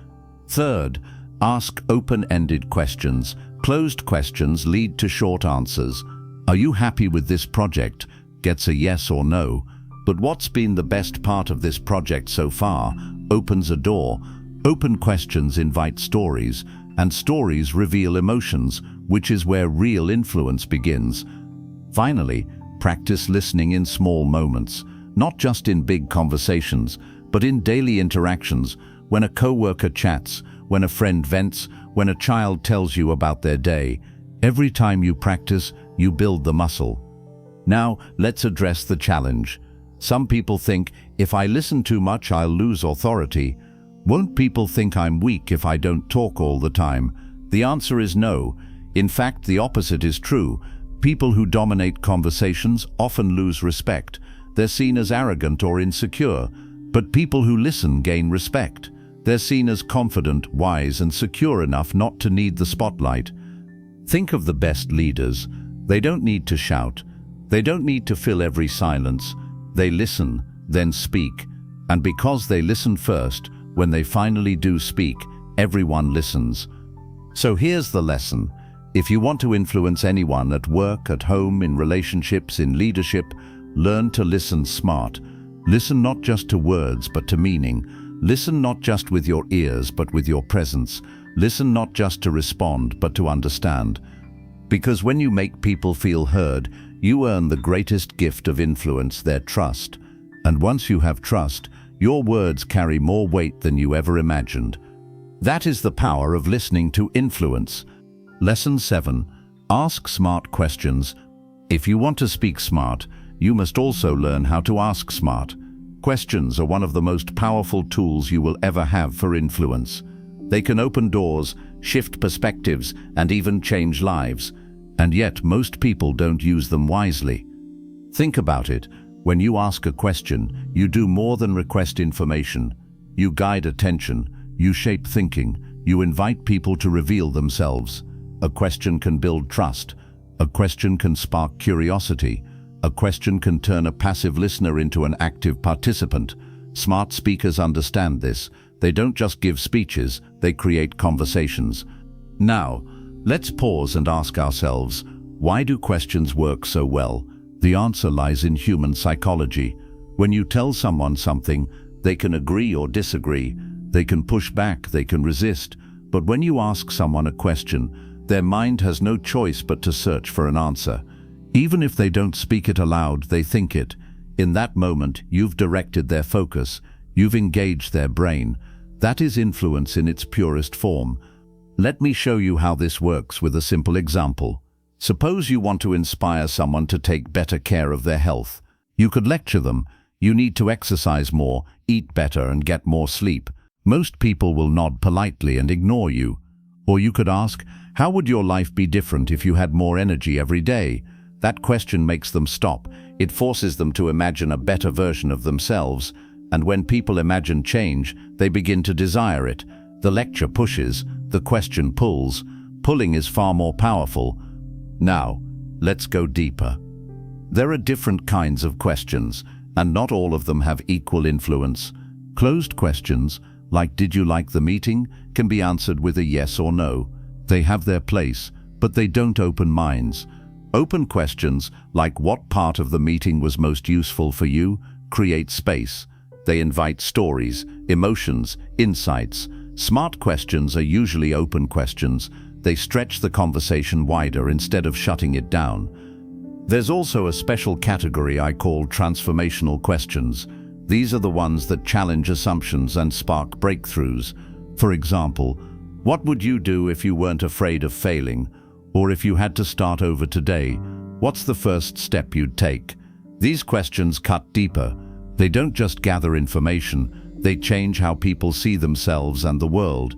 Third, ask open-ended questions. Closed questions lead to short answers. "Are you happy with this project?" gets a yes or no. But "What's been the best part of this project so far?" opens a door. Open questions invite stories, and stories reveal emotions, which is where real influence begins. Finally, practice listening in small moments, not just in big conversations, but in daily interactions, when a coworker chats, when a friend vents, when a child tells you about their day. Every time you practice, you build the muscle. Now, let's address the challenge. Some people think, if I listen too much, I'll lose authority. Won't people think I'm weak if I don't talk all the time? The answer is no. In fact, the opposite is true. People who dominate conversations often lose respect. They're seen as arrogant or insecure. But people who listen gain respect. They're seen as confident, wise, and secure enough not to need the spotlight. Think of the best leaders. They don't need to shout. They don't need to fill every silence. They listen, then speak. And because they listen first, when they finally do speak, everyone listens. So here's the lesson. If you want to influence anyone at work, at home, in relationships, in leadership, learn to listen smart. Listen not just to words, but to meaning. Listen not just with your ears, but with your presence. Listen not just to respond, but to understand. Because when you make people feel heard, you earn the greatest gift of influence, their trust. And once you have trust, your words carry more weight than you ever imagined. That is the power of listening to influence. Lesson 7. Ask smart questions. If you want to speak smart, you must also learn how to ask smart. Questions are one of the most powerful tools you will ever have for influence. They can open doors, shift perspectives, and even change lives. And yet, most people don't use them wisely. Think about it. When you ask a question, you do more than request information. You guide attention, you shape thinking, you invite people to reveal themselves. A question can build trust. A question can spark curiosity. A question can turn a passive listener into an active participant. Smart speakers understand this. They don't just give speeches, they create conversations. Now, let's pause and ask ourselves, why do questions work so well? The answer lies in human psychology. When you tell someone something, they can agree or disagree. They can push back, they can resist. But when you ask someone a question, their mind has no choice but to search for an answer. Even if they don't speak it aloud, they think it. In that moment, you've directed their focus. You've engaged their brain. That is influence in its purest form. Let me show you how this works with a simple example. Suppose you want to inspire someone to take better care of their health. You could lecture them. You need to exercise more, eat better, and get more sleep. Most people will nod politely and ignore you. Or you could ask, how would your life be different if you had more energy every day? That question makes them stop. It forces them to imagine a better version of themselves. And when people imagine change, they begin to desire it. The lecture pushes, the question pulls. Pulling is far more powerful. Now, let's go deeper. There are different kinds of questions, and not all of them have equal influence. Closed questions, like "Did you like the meeting?" can be answered with a yes or no. They have their place, but they don't open minds. Open questions, like "What part of the meeting was most useful for you?" create space. They invite stories, emotions, insights. Smart questions are usually open questions. They stretch the conversation wider instead of shutting it down. There's also a special category I call transformational questions. These are the ones that challenge assumptions and spark breakthroughs. For example, what would you do if you weren't afraid of failing? Or if you had to start over today, what's the first step you'd take? These questions cut deeper. They don't just gather information, they change how people see themselves and the world.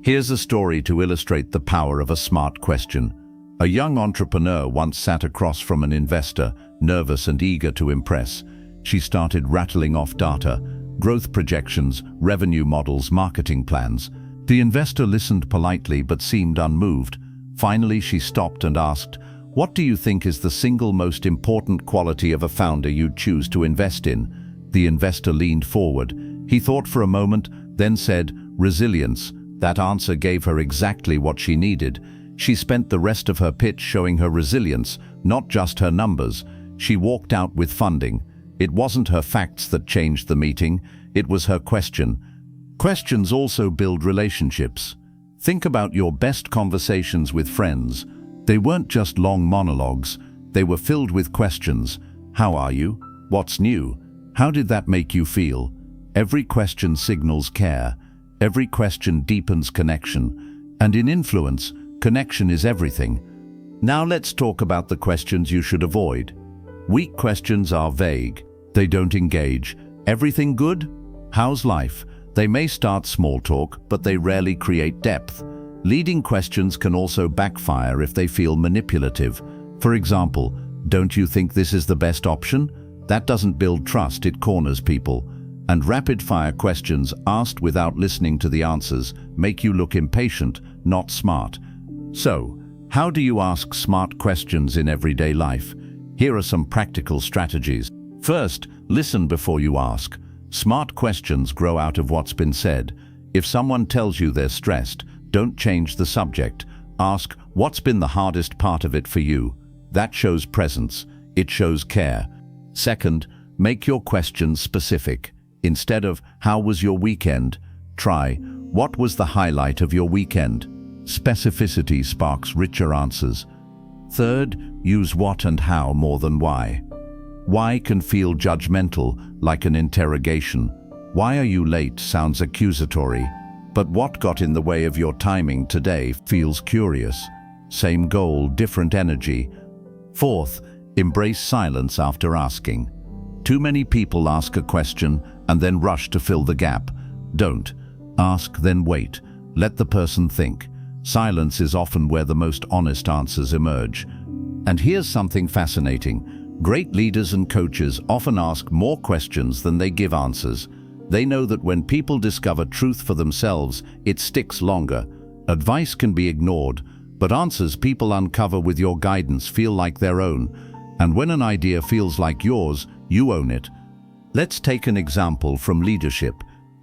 Here's a story to illustrate the power of a smart question. A young entrepreneur once sat across from an investor, nervous and eager to impress. She started rattling off data, growth projections, revenue models, marketing plans. The investor listened politely but seemed unmoved. Finally, she stopped and asked, "What do you think is the single most important quality of a founder you'd choose to invest in?" The investor leaned forward. He thought for a moment, then said, "Resilience." That answer gave her exactly what she needed. She spent the rest of her pitch showing her resilience, not just her numbers. She walked out with funding. It wasn't her facts that changed the meeting, it was her question. Questions also build relationships. Think about your best conversations with friends. They weren't just long monologues, they were filled with questions. How are you? What's new? How did that make you feel? Every question signals care. Every question deepens connection. And in influence, connection is everything. Now let's talk about the questions you should avoid. Weak questions are vague. They don't engage. Everything good? How's life? They may start small talk, but they rarely create depth. Leading questions can also backfire if they feel manipulative. For example, "Don't you think this is the best option?" That doesn't build trust, it corners people. And rapid-fire questions asked without listening to the answers make you look impatient, not smart. So, how do you ask smart questions in everyday life? Here are some practical strategies. First, listen before you ask. Smart questions grow out of what's been said. If someone tells you they're stressed, don't change the subject. Ask, "What's been the hardest part of it for you?" That shows presence. It shows care. Second, make your questions specific. Instead of, "How was your weekend?" try, "What was the highlight of your weekend?" Specificity sparks richer answers. Third, use what and how more than why. Why can feel judgmental, like an interrogation. "Why are you late?" sounds accusatory. But "what got in the way of your timing today?" feels curious. Same goal, different energy. Fourth, embrace silence after asking. Too many people ask a question and then rush to fill the gap. Don't. Ask, then wait. Let the person think. Silence is often where the most honest answers emerge. And here's something fascinating. Great leaders and coaches often ask more questions than they give answers. They know that when people discover truth for themselves, it sticks longer. Advice can be ignored, but answers people uncover with your guidance feel like their own. And when an idea feels like yours, you own it. Let's take an example from leadership.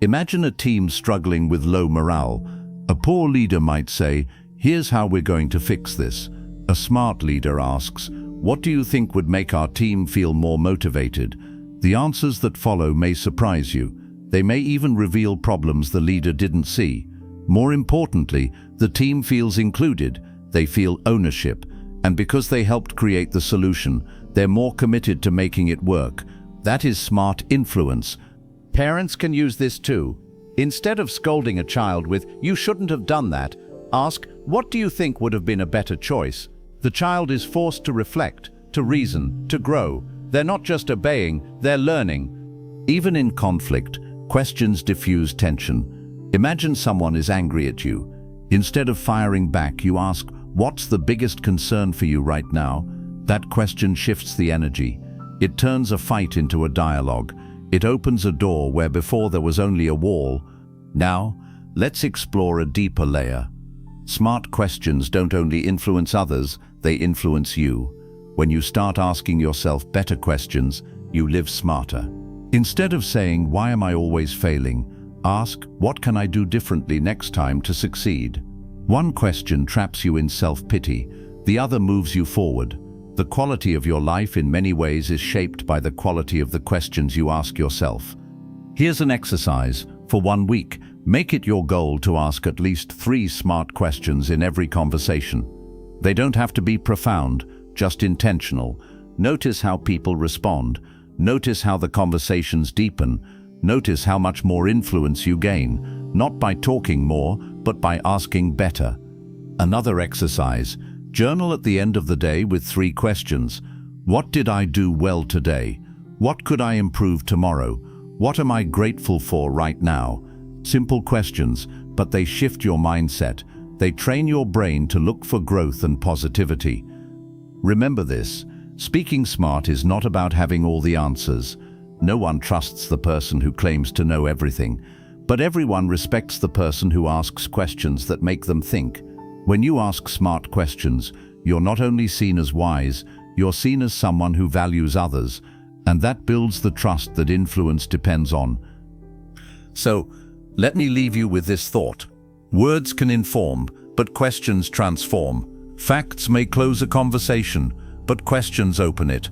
Imagine a team struggling with low morale. A poor leader might say, "Here's how we're going to fix this." A smart leader asks, "What do you think would make our team feel more motivated?" The answers that follow may surprise you. They may even reveal problems the leader didn't see. More importantly, the team feels included. They feel ownership. And because they helped create the solution, they're more committed to making it work. That is smart influence. Parents can use this too. Instead of scolding a child with, "You shouldn't have done that," ask, "What do you think would have been a better choice?" The child is forced to reflect, to reason, to grow. They're not just obeying, they're learning. Even in conflict, questions diffuse tension. Imagine someone is angry at you. Instead of firing back, you ask, "What's the biggest concern for you right now?" That question shifts the energy. It turns a fight into a dialogue. It opens a door where before there was only a wall. Now, let's explore a deeper layer. Smart questions don't only influence others, they influence you. When you start asking yourself better questions, you live smarter. Instead of saying, "Why am I always failing?" ask, "What can I do differently next time to succeed?" One question traps you in self-pity, the other moves you forward. The quality of your life in many ways is shaped by the quality of the questions you ask yourself. Here's an exercise. For 1 week, make it your goal to ask at least 3 smart questions in every conversation. They don't have to be profound, just intentional. Notice how people respond. Notice how the conversations deepen. Notice how much more influence you gain, not by talking more, but by asking better. Another exercise. Journal at the end of the day with 3 questions. What did I do well today? What could I improve tomorrow? What am I grateful for right now? Simple questions, but they shift your mindset. They train your brain to look for growth and positivity. Remember this, speaking smart is not about having all the answers. No one trusts the person who claims to know everything, but everyone respects the person who asks questions that make them think. When you ask smart questions, you're not only seen as wise, you're seen as someone who values others, and that builds the trust that influence depends on. So, let me leave you with this thought. Words can inform, but questions transform. Facts may close a conversation, but questions open it.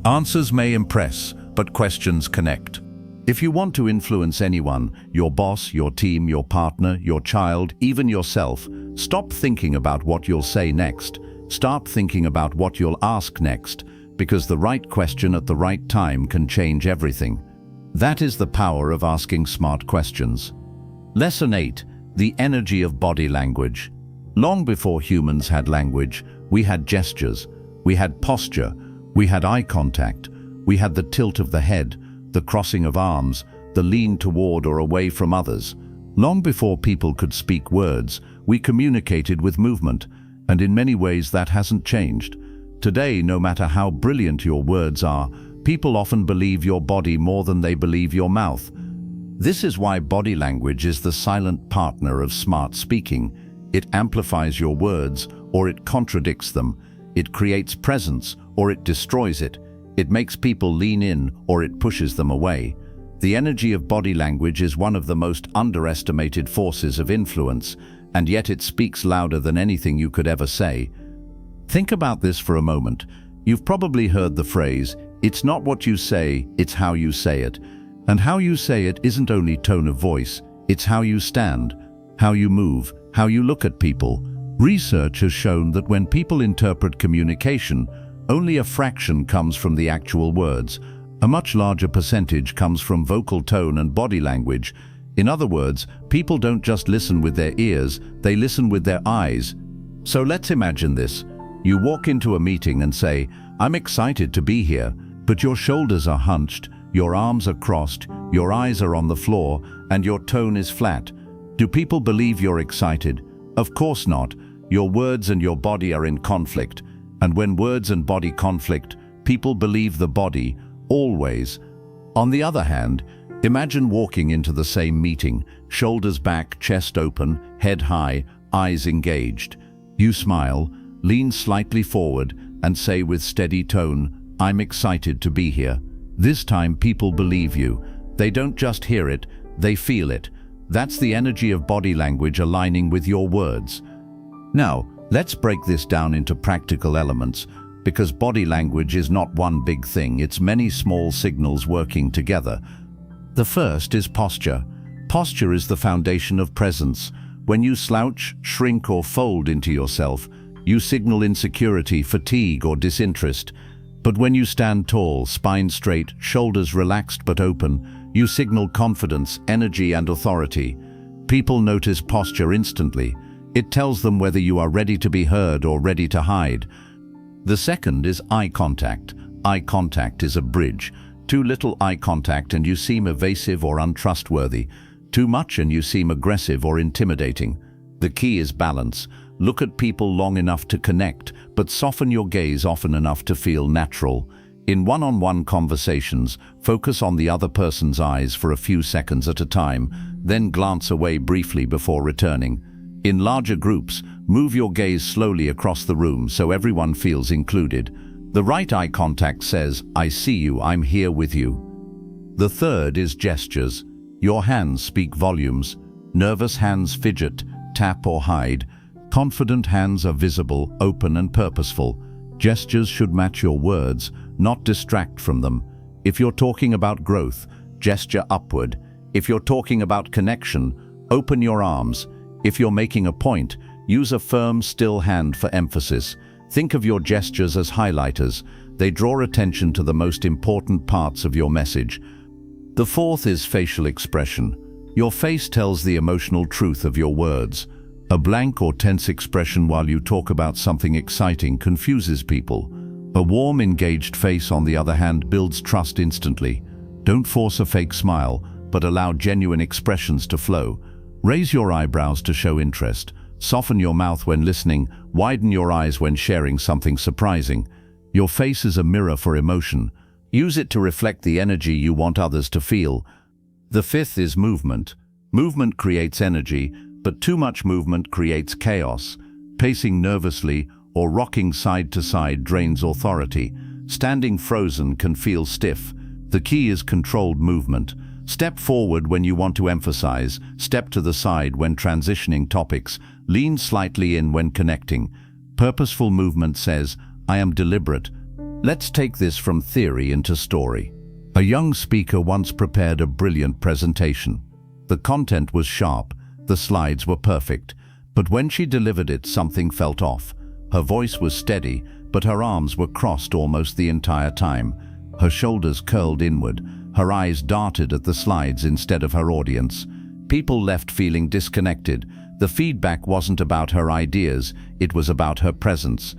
Answers may impress, but questions connect. If you want to influence anyone, your boss, your team, your partner, your child, even yourself, stop thinking about what you'll say next. Start thinking about what you'll ask next, because the right question at the right time can change everything. That is the power of asking smart questions. Lesson 8. The energy of body language. Long before humans had language, we had gestures, we had posture, we had eye contact, we had the tilt of the head, the crossing of arms, the lean toward or away from others. Long before people could speak words, we communicated with movement, and in many ways that hasn't changed. Today, no matter how brilliant your words are, people often believe your body more than they believe your mouth. This is why body language is the silent partner of smart speaking. It amplifies your words, or it contradicts them. It creates presence, or it destroys it. It makes people lean in, or it pushes them away. The energy of body language is one of the most underestimated forces of influence, and yet it speaks louder than anything you could ever say. Think about this for a moment. You've probably heard the phrase, "It's not what you say, it's how you say it." And how you say it isn't only tone of voice, it's how you stand, how you move, how you look at people. Research has shown that when people interpret communication, only a fraction comes from the actual words. A much larger percentage comes from vocal tone and body language. In other words, people don't just listen with their ears, they listen with their eyes. So let's imagine this. You walk into a meeting and say, "I'm excited to be here," but your shoulders are hunched, your arms are crossed, your eyes are on the floor, and your tone is flat. Do people believe you're excited? Of course not. Your words and your body are in conflict. And when words and body conflict, people believe the body, always. On the other hand, imagine walking into the same meeting, shoulders back, chest open, head high, eyes engaged. You smile, lean slightly forward, and say with steady tone, "I'm excited to be here." This time people believe you. They don't just hear it, they feel it. That's the energy of body language aligning with your words. Now, let's break this down into practical elements, because body language is not one big thing, it's many small signals working together. The first is posture. Posture is the foundation of presence. When you slouch, shrink, or fold into yourself, you signal insecurity, fatigue, or disinterest. But when you stand tall, spine straight, shoulders relaxed but open, you signal confidence, energy, and authority. People notice posture instantly. It tells them whether you are ready to be heard or ready to hide. The second is eye contact. Eye contact is a bridge. Too little eye contact and you seem evasive or untrustworthy. Too much and you seem aggressive or intimidating. The key is balance. Look at people long enough to connect, but soften your gaze often enough to feel natural. In one-on-one conversations, focus on the other person's eyes for a few seconds at a time, then glance away briefly before returning. In larger groups, move your gaze slowly across the room so everyone feels included. The right eye contact says, "I see you, I'm here with you." The third is gestures. Your hands speak volumes. Nervous hands fidget, tap or hide. Confident hands are visible, open and purposeful. Gestures should match your words, not distract from them. If you're talking about growth, gesture upward. If you're talking about connection, open your arms. If you're making a point, use a firm, still hand for emphasis. Think of your gestures as highlighters. They draw attention to the most important parts of your message. The fourth is facial expression. Your face tells the emotional truth of your words. A blank or tense expression while you talk about something exciting confuses people. A warm, engaged face, on the other hand, builds trust instantly. Don't force a fake smile, but allow genuine expressions to flow. Raise your eyebrows to show interest. Soften your mouth when listening. Widen your eyes when sharing something surprising. Your face is a mirror for emotion. Use it to reflect the energy you want others to feel. The fifth is movement. Movement creates energy, but too much movement creates chaos. Pacing nervously or rocking side to side drains authority. Standing frozen can feel stiff. The key is controlled movement. Step forward when you want to emphasize. Step to the side when transitioning topics. Lean slightly in when connecting. Purposeful movement says, "I am deliberate." Let's take this from theory into story. A young speaker once prepared a brilliant presentation. The content was sharp, the slides were perfect, but when she delivered it, something felt off. Her voice was steady, but her arms were crossed almost the entire time. Her shoulders curled inward. Her eyes darted at the slides instead of her audience. People left feeling disconnected. The feedback wasn't about her ideas, it was about her presence.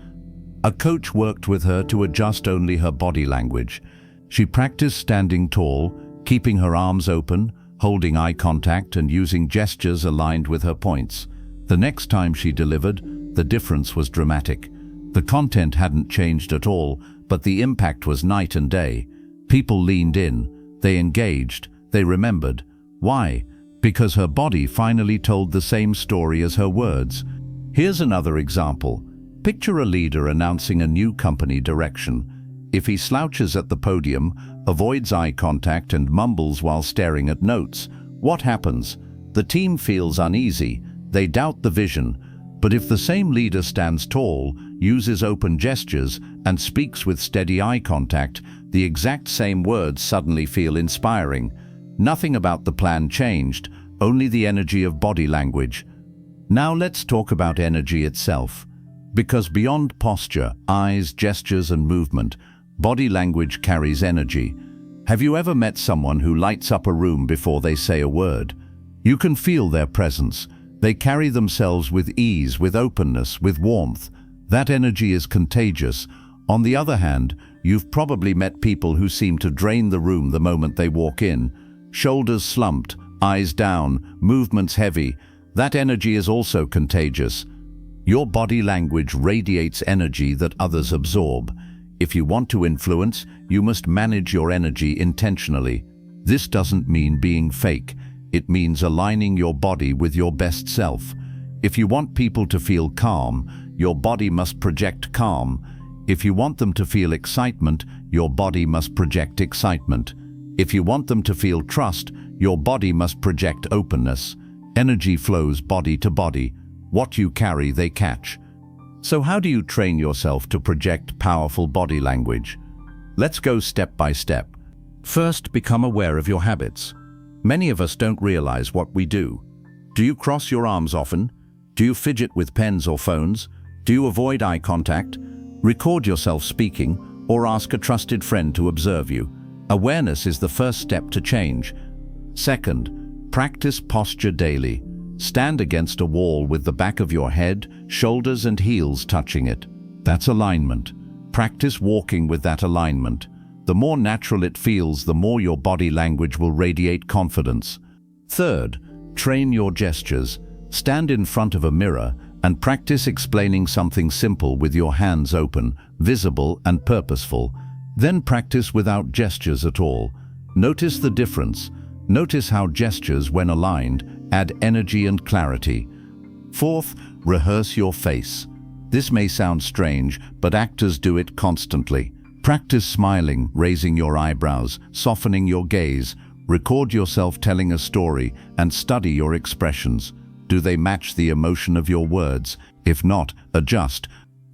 A coach worked with her to adjust only her body language. She practiced standing tall, keeping her arms open, holding eye contact and using gestures aligned with her points. The next time she delivered, the difference was dramatic. The content hadn't changed at all, but the impact was night and day. People leaned in, they engaged, they remembered. Why? Because her body finally told the same story as her words. Here's another example. Picture a leader announcing a new company direction. If he slouches at the podium, avoids eye contact and mumbles while staring at notes, what happens? The team feels uneasy, they doubt the vision. But if the same leader stands tall, uses open gestures, and speaks with steady eye contact, the exact same words suddenly feel inspiring. Nothing about the plan changed, only the energy of body language. Now let's talk about energy itself. Because beyond posture, eyes, gestures, and movement, body language carries energy. Have you ever met someone who lights up a room before they say a word? You can feel their presence. They carry themselves with ease, with openness, with warmth. That energy is contagious. On the other hand, you've probably met people who seem to drain the room the moment they walk in. Shoulders slumped, eyes down, movements heavy. That energy is also contagious. Your body language radiates energy that others absorb. If you want to influence, you must manage your energy intentionally. This doesn't mean being fake. It means aligning your body with your best self. If you want people to feel calm, your body must project calm. If you want them to feel excitement, your body must project excitement. If you want them to feel trust, your body must project openness. Energy flows body to body. What you carry, they catch. So how do you train yourself to project powerful body language? Let's go step by step. First, become aware of your habits. Many of us don't realize what we do. Do you cross your arms often? Do you fidget with pens or phones? Do you avoid eye contact? Record yourself speaking or ask a trusted friend to observe you. Awareness is the first step to change. Second, practice posture daily. Stand against a wall with the back of your head, shoulders and heels touching it. That's alignment. Practice walking with that alignment. The more natural it feels, the more your body language will radiate confidence. Third, train your gestures. Stand in front of a mirror and practice explaining something simple with your hands open, visible and purposeful. Then practice without gestures at all. Notice the difference. Notice how gestures, when aligned, add energy and clarity. Fourth, rehearse your face. This may sound strange, but actors do it constantly. Practice smiling, raising your eyebrows, softening your gaze. Record yourself telling a story and study your expressions. Do they match the emotion of your words? If not, adjust.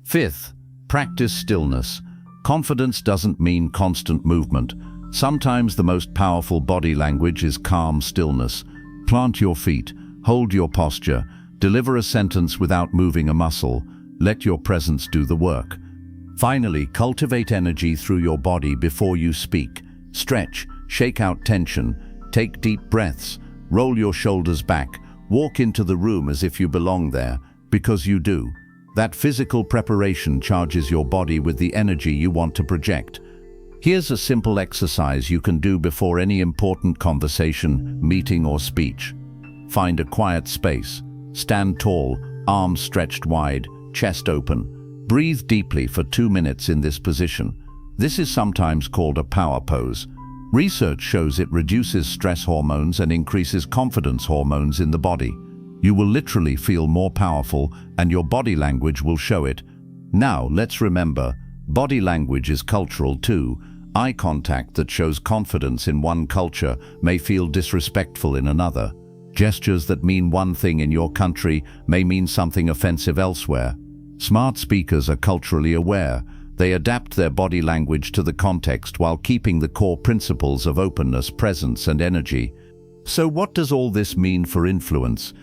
Fifth, practice stillness. Confidence doesn't mean constant movement. Sometimes the most powerful body language is calm stillness. Plant your feet, hold your posture, deliver a sentence without moving a muscle. Let your presence do the work. Finally, cultivate energy through your body before you speak. Stretch, shake out tension, take deep breaths, roll your shoulders back, walk into the room as if you belong there, because you do. That physical preparation charges your body with the energy you want to project. Here's a simple exercise you can do before any important conversation, meeting or speech. Find a quiet space. Stand tall, arms stretched wide, chest open. Breathe deeply for 2 minutes in this position. This is sometimes called a power pose. Research shows it reduces stress hormones and increases confidence hormones in the body. You will literally feel more powerful and your body language will show it. Now, let's remember, body language is cultural too. Eye contact that shows confidence in one culture may feel disrespectful in another. Gestures that mean one thing in your country may mean something offensive elsewhere. Smart speakers are culturally aware. They adapt their body language to the context while keeping the core principles of openness, presence, and energy. So what does all this mean for influence?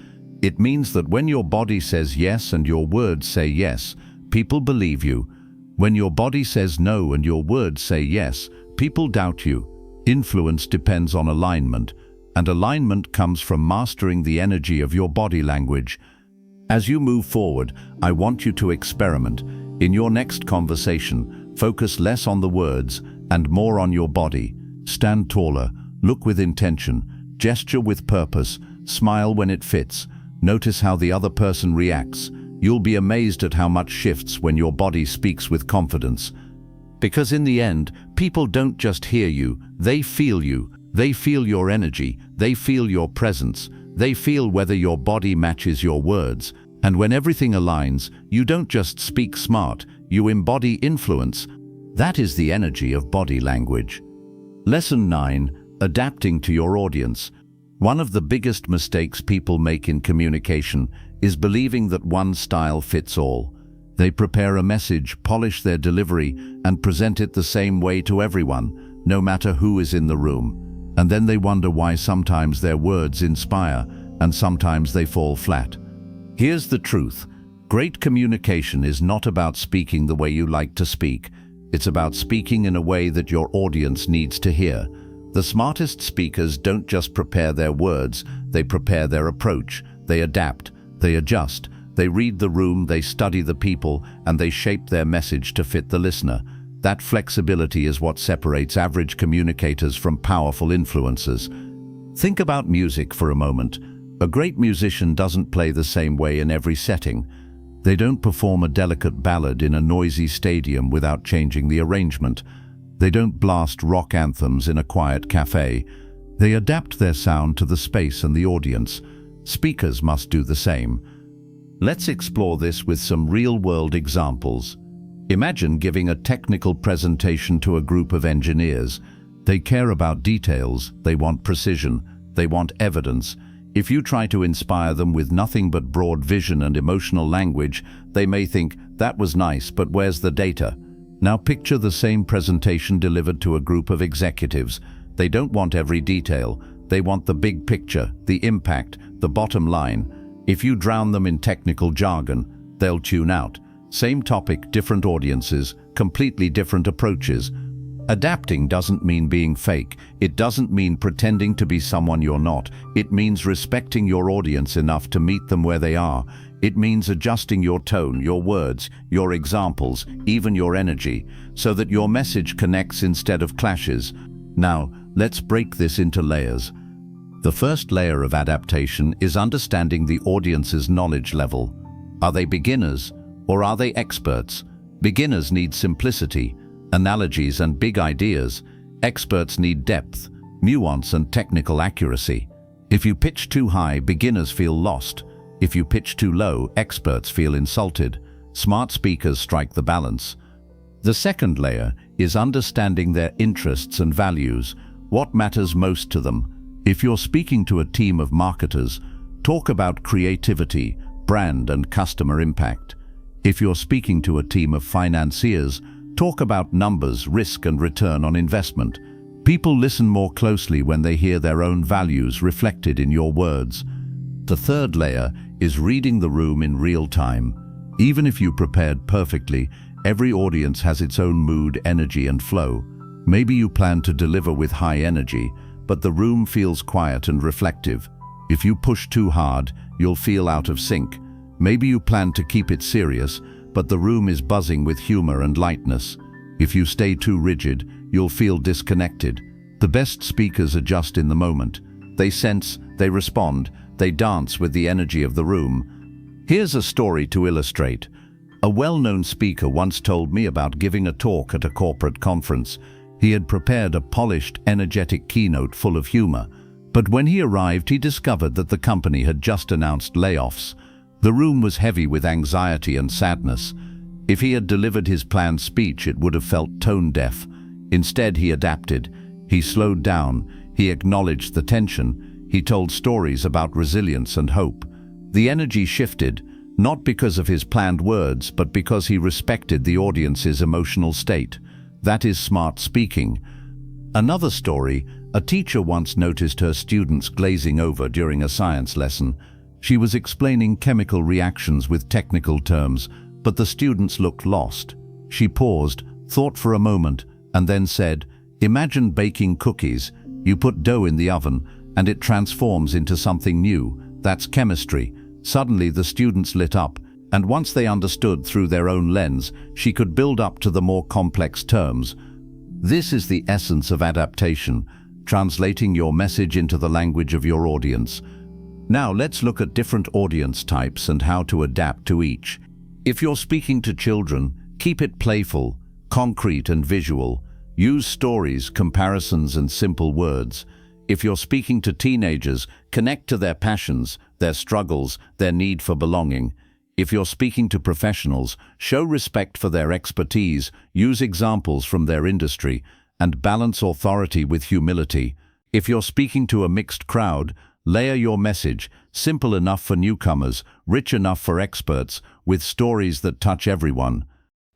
It means that when your body says yes and your words say yes, people believe you. When your body says no and your words say yes, people doubt you. Influence depends on alignment, and alignment comes from mastering the energy of your body language. As you move forward, I want you to experiment. In your next conversation, focus less on the words and more on your body. Stand taller, look with intention, gesture with purpose, smile when it fits. Notice how the other person reacts. You'll be amazed at how much shifts when your body speaks with confidence. Because in the end, people don't just hear you, they feel you. They feel your energy, they feel your presence, they feel whether your body matches your words. And when everything aligns, you don't just speak smart, you embody influence. That is the energy of body language. Lesson 9. Adapting to your audience. One of the biggest mistakes people make in communication is believing that one style fits all. They prepare a message, polish their delivery, and present it the same way to everyone, no matter who is in the room. And then they wonder why sometimes their words inspire and sometimes they fall flat. Here's the truth. Great communication is not about speaking the way you like to speak. It's about speaking in a way that your audience needs to hear. The smartest speakers don't just prepare their words, they prepare their approach. They adapt, they adjust, they read the room, they study the people, and they shape their message to fit the listener. That flexibility is what separates average communicators from powerful influencers. Think about music for a moment. A great musician doesn't play the same way in every setting. They don't perform a delicate ballad in a noisy stadium without changing the arrangement. They don't blast rock anthems in a quiet cafe. They adapt their sound to the space and the audience. Speakers must do the same. Let's explore this with some real-world examples. Imagine giving a technical presentation to a group of engineers. They care about details, they want precision, they want evidence. If you try to inspire them with nothing but broad vision and emotional language, they may think, "That was nice, but where's the data?" Now picture the same presentation delivered to a group of executives. They don't want every detail. They want the big picture, the impact, the bottom line. If you drown them in technical jargon, they'll tune out. Same topic, different audiences, completely different approaches. Adapting doesn't mean being fake. It doesn't mean pretending to be someone you're not. It means respecting your audience enough to meet them where they are. It means adjusting your tone, your words, your examples, even your energy, so that your message connects instead of clashes. Now, let's break this into layers. The first layer of adaptation is understanding the audience's knowledge level. Are they beginners or are they experts? Beginners need simplicity, analogies and big ideas. Experts need depth, nuance and technical accuracy. If you pitch too high, beginners feel lost. If you pitch too low, experts feel insulted. Smart speakers strike the balance. The second layer is understanding their interests and values. What matters most to them? If you're speaking to a team of marketers, talk about creativity, brand and customer impact. If you're speaking to a team of financiers, talk about numbers, risk and return on investment. People listen more closely when they hear their own values reflected in your words. The third layer is reading the room in real time. Even if you prepared perfectly, every audience has its own mood, energy and flow. Maybe you plan to deliver with high energy, but the room feels quiet and reflective. If you push too hard, you'll feel out of sync. Maybe you plan to keep it serious, but the room is buzzing with humor and lightness. If you stay too rigid, you'll feel disconnected. The best speakers adjust in the moment. They sense, they respond, they dance with the energy of the room. Here's a story to illustrate. A well-known speaker once told me about giving a talk at a corporate conference. He had prepared a polished, energetic keynote full of humor. But when he arrived, he discovered that the company had just announced layoffs. The room was heavy with anxiety and sadness. If he had delivered his planned speech, it would have felt tone-deaf. Instead, he adapted. He slowed down. He acknowledged the tension. He told stories about resilience and hope. The energy shifted, not because of his planned words, but because he respected the audience's emotional state. That is smart speaking. Another story, a teacher once noticed her students glazing over during a science lesson. She was explaining chemical reactions with technical terms, but the students looked lost. She paused, thought for a moment, and then said, "Imagine baking cookies. You put dough in the oven, and it transforms into something new. That's chemistry." Suddenly the students lit up, and once they understood through their own lens, she could build up to the more complex terms. This is the essence of adaptation, translating your message into the language of your audience. Now let's look at different audience types and how to adapt to each. If you're speaking to children, keep it playful, concrete and visual. Use stories, comparisons and simple words. If you're speaking to teenagers, connect to their passions, their struggles, their need for belonging. If you're speaking to professionals, show respect for their expertise, use examples from their industry, and balance authority with humility. If you're speaking to a mixed crowd, layer your message, simple enough for newcomers, rich enough for experts, with stories that touch everyone.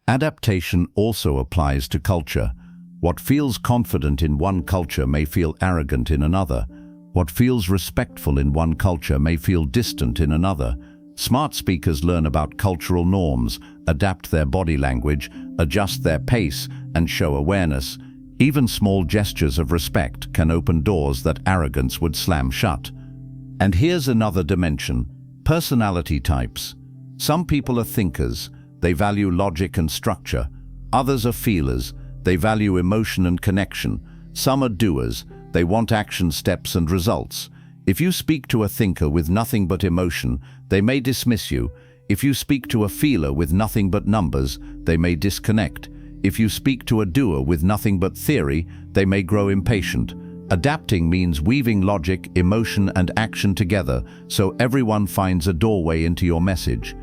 Adaptation also applies to culture. What feels confident in one culture may feel arrogant in another. What feels respectful in one culture may feel distant in another. Smart speakers learn about cultural norms, adapt their body language, adjust their pace, and show awareness. Even small gestures of respect can open doors that arrogance would slam shut. And here's another dimension: personality types. Some people are thinkers. They value logic and structure. Others are feelers. They value emotion and connection. Some are doers. They want action steps and results. If you speak to a thinker with nothing but emotion, they may dismiss you. If you speak to a feeler with nothing but numbers, they may disconnect. If you speak to a doer with nothing but theory, they may grow impatient. Adapting means weaving logic, emotion, and action together so everyone finds a doorway into your message.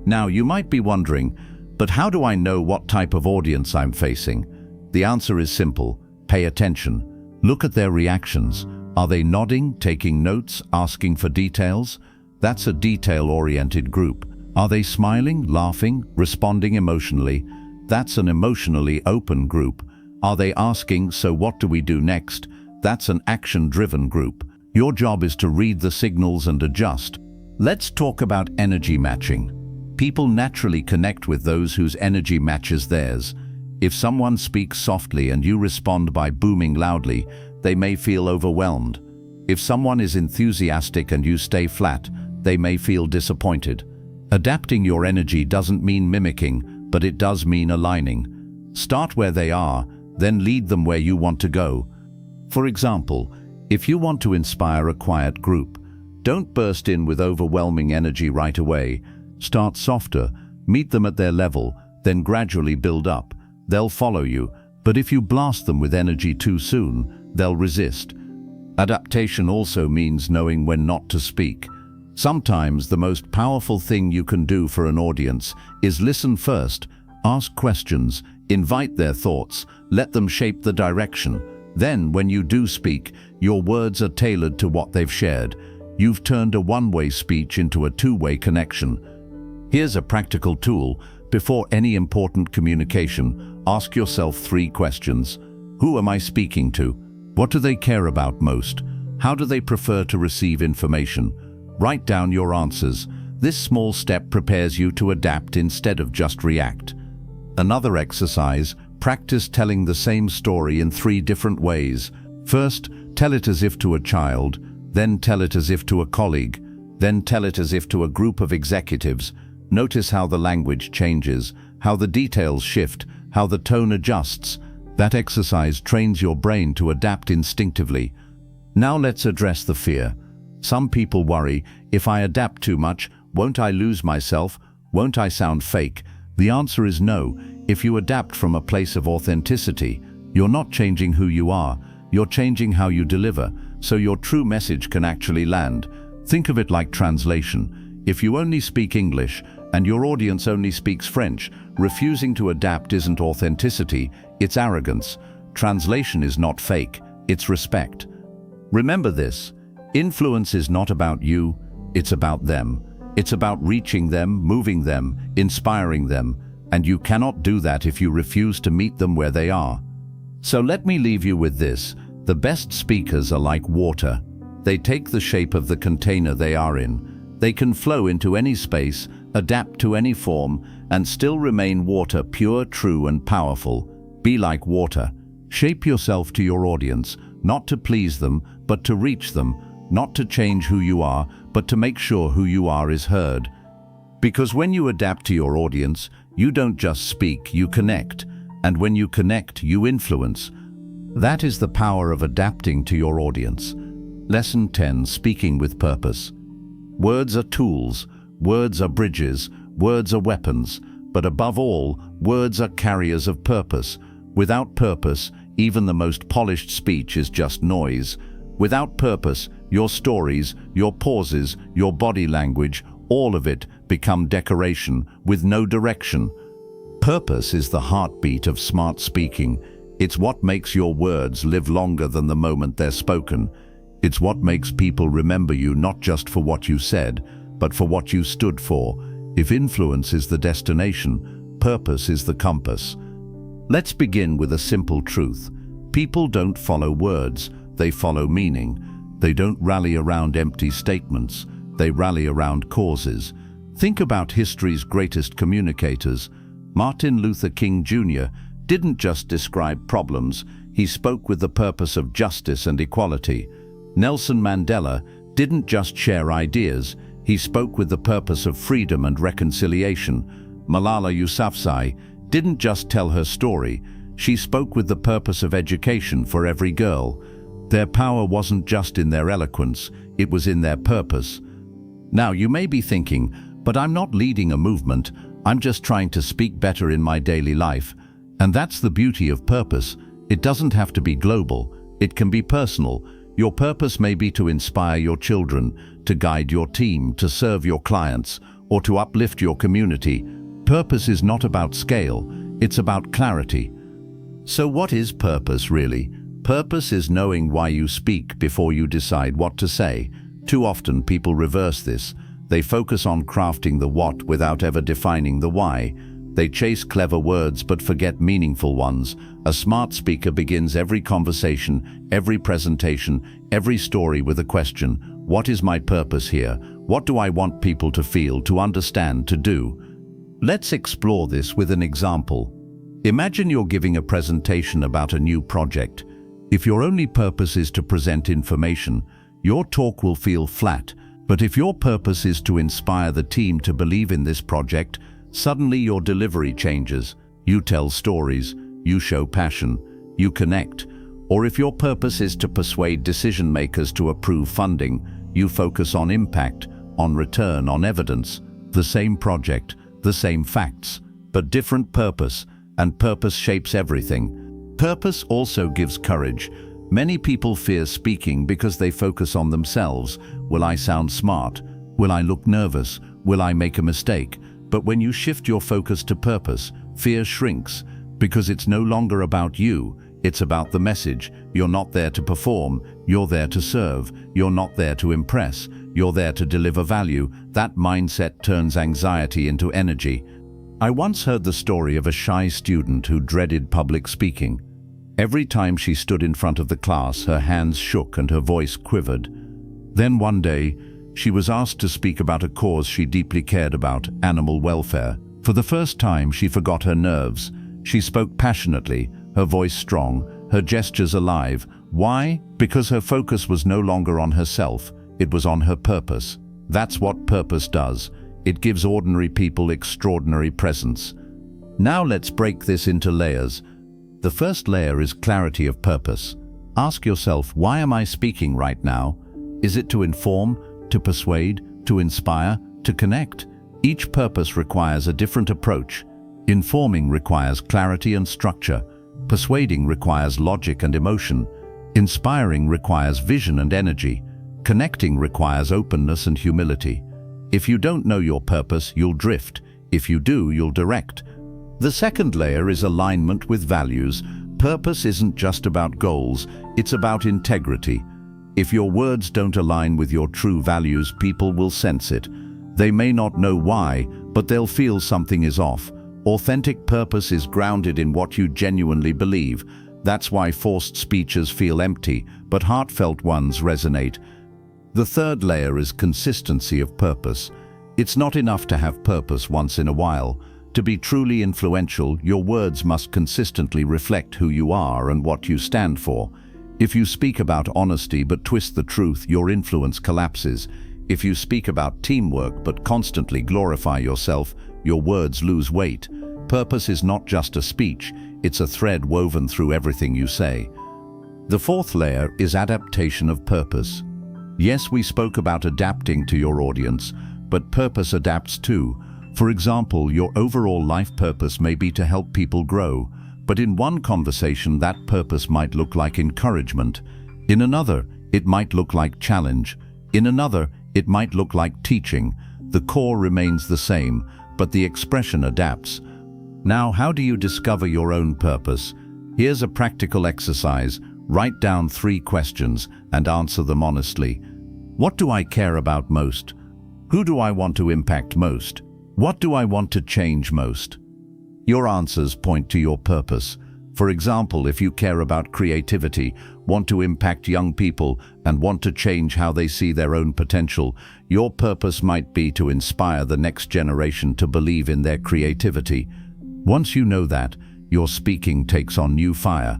Now, you might be wondering, but how do I know what type of audience I'm facing? The answer is simple. Pay attention. Look at their reactions. Are they nodding, taking notes, asking for details? That's a detail-oriented group. Are they smiling, laughing, responding emotionally? That's an emotionally open group. Are they asking, so what do we do next? That's an action-driven group. Your job is to read the signals and adjust. Let's talk about energy matching. People naturally connect with those whose energy matches theirs. If someone speaks softly and you respond by booming loudly, they may feel overwhelmed. If someone is enthusiastic and you stay flat, they may feel disappointed. Adapting your energy doesn't mean mimicking, but it does mean aligning. Start where they are, then lead them where you want to go. For example, if you want to inspire a quiet group, don't burst in with overwhelming energy right away. Start softer, meet them at their level, then gradually build up. They'll follow you, but if you blast them with energy too soon, they'll resist. Adaptation also means knowing when not to speak. Sometimes the most powerful thing you can do for an audience is listen first, ask questions, invite their thoughts, let them shape the direction. Then, when you do speak, your words are tailored to what they've shared. You've turned a one-way speech into a two-way connection. Here's a practical tool. Before any important communication, ask yourself 3 questions. Who am I speaking to? What do they care about most? How do they prefer to receive information? Write down your answers. This small step prepares you to adapt instead of just react. Another exercise, practice telling the same story in 3 different ways. First, tell it as if to a child, then tell it as if to a colleague, then tell it as if to a group of executives. Notice how the language changes, how the details shift, how the tone adjusts. That exercise trains your brain to adapt instinctively. Now let's address the fear. Some people worry, if I adapt too much, won't I lose myself? Won't I sound fake? The answer is no. If you adapt from a place of authenticity, you're not changing who you are, you're changing how you deliver, so your true message can actually land. Think of it like translation. If you only speak English and your audience only speaks French, refusing to adapt isn't authenticity, it's arrogance. Translation is not fake, it's respect. Remember this. Influence is not about you, it's about them. It's about reaching them, moving them, inspiring them, and you cannot do that if you refuse to meet them where they are. So let me leave you with this. The best speakers are like water. They take the shape of the container they are in. They can flow into any space, adapt to any form, and still remain water, pure, true, and powerful. Be like water. Shape yourself to your audience, not to please them, but to reach them. Not to change who you are, but to make sure who you are is heard. Because when you adapt to your audience, you don't just speak, you connect. And when you connect, you influence. That is the power of adapting to your audience. Lesson 10. Speaking with purpose. Words are tools, words are bridges, words are weapons, but above all, words are carriers of purpose. Without purpose, even the most polished speech is just noise. Without purpose, your stories, your pauses, your body language, all of it become decoration with no direction. Purpose is the heartbeat of smart speaking. It's what makes your words live longer than the moment they're spoken. It's what makes people remember you not just for what you said, but for what you stood for. If influence is the destination, purpose is the compass. Let's begin with a simple truth. People don't follow words, they follow meaning. They don't rally around empty statements, they rally around causes. Think about history's greatest communicators. Martin Luther King Jr. didn't just describe problems, he spoke with the purpose of justice and equality. Nelson Mandela didn't just share ideas, he spoke with the purpose of freedom and reconciliation. Malala Yousafzai didn't just tell her story, she spoke with the purpose of education for every girl. Their power wasn't just in their eloquence, it was in their purpose. Now, you may be thinking, but I'm not leading a movement, I'm just trying to speak better in my daily life. And that's the beauty of purpose. It doesn't have to be global, it can be personal. Your purpose may be to inspire your children, to guide your team, to serve your clients, or to uplift your community. Purpose is not about scale, it's about clarity. So what is purpose really? Purpose is knowing why you speak before you decide what to say. Too often people reverse this. They focus on crafting the what without ever defining the why. They chase clever words but forget meaningful ones. A smart speaker begins every conversation, every presentation, every story with a question. What is my purpose here? What do I want people to feel, to understand, to do? Let's explore this with an example. Imagine you're giving a presentation about a new project. If your only purpose is to present information, your talk will feel flat. But if your purpose is to inspire the team to believe in this project, suddenly your delivery changes. You tell stories, you show passion, you connect. Or if your purpose is to persuade decision makers to approve funding, you focus on impact, on return, on evidence. The same project, the same facts, but different purpose, and purpose shapes everything. Purpose also gives courage. Many people fear speaking because they focus on themselves. Will I sound smart? Will I look nervous? Will I make a mistake? But when you shift your focus to purpose, fear shrinks, because it's no longer about you, it's about the message. You're not there to perform, you're there to serve. You're not there to impress, you're there to deliver value. That mindset turns anxiety into energy. I once heard the story of a shy student who dreaded public speaking. Every time she stood in front of the class, her hands shook and her voice quivered. Then one day, she was asked to speak about a cause she deeply cared about, animal welfare. For the first time, she forgot her nerves. She spoke passionately, her voice strong, her gestures alive. Why? Because her focus was no longer on herself, it was on her purpose. That's what purpose does. It gives ordinary people extraordinary presence. Now let's break this into layers. The first layer is clarity of purpose. Ask yourself, why am I speaking right now? Is it to inform, to persuade, to inspire, to connect? Each purpose requires a different approach. Informing requires clarity and structure. Persuading requires logic and emotion. Inspiring requires vision and energy. Connecting requires openness and humility. If you don't know your purpose, you'll drift. If you do, you'll direct. The second layer is alignment with values. Purpose isn't just about goals, it's about integrity. If your words don't align with your true values, people will sense it. They may not know why, but they'll feel something is off. Authentic purpose is grounded in what you genuinely believe. That's why forced speeches feel empty, but heartfelt ones resonate. The third layer is consistency of purpose. It's not enough to have purpose once in a while. To be truly influential, your words must consistently reflect who you are and what you stand for. If you speak about honesty but twist the truth, your influence collapses. If you speak about teamwork but constantly glorify yourself, your words lose weight. Purpose is not just a speech, it's a thread woven through everything you say. The fourth layer is adaptation of purpose. Yes, we spoke about adapting to your audience, but purpose adapts too. For example, your overall life purpose may be to help people grow, but in one conversation that purpose might look like encouragement. In another, it might look like challenge. In another, it might look like teaching. The core remains the same, but the expression adapts. Now, how do you discover your own purpose? Here's a practical exercise. Write down 3 questions and answer them honestly. What do I care about most? Who do I want to impact most? What do I want to change most? Your answers point to your purpose. For example, if you care about creativity, want to impact young people, and want to change how they see their own potential, your purpose might be to inspire the next generation to believe in their creativity. Once you know that, your speaking takes on new fire.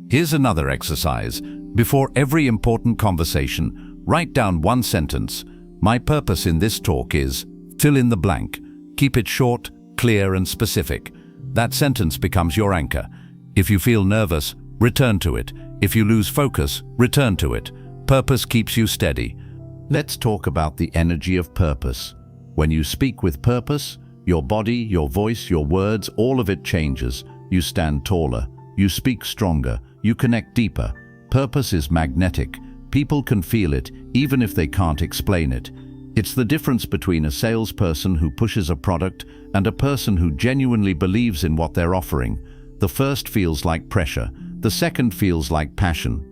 Here's another exercise. Before every important conversation, write down 1 sentence. My purpose in this talk is, fill in the blank. Keep it short, clear, and specific. That sentence becomes your anchor. If you feel nervous, return to it. If you lose focus, return to it. Purpose keeps you steady. Let's talk about the energy of purpose. When you speak with purpose, your body, your voice, your words, all of it changes. You stand taller, you speak stronger, you connect deeper. Purpose is magnetic. People can feel it, even if they can't explain it. It's the difference between a salesperson who pushes a product and a person who genuinely believes in what they're offering. The first feels like pressure, the second feels like passion.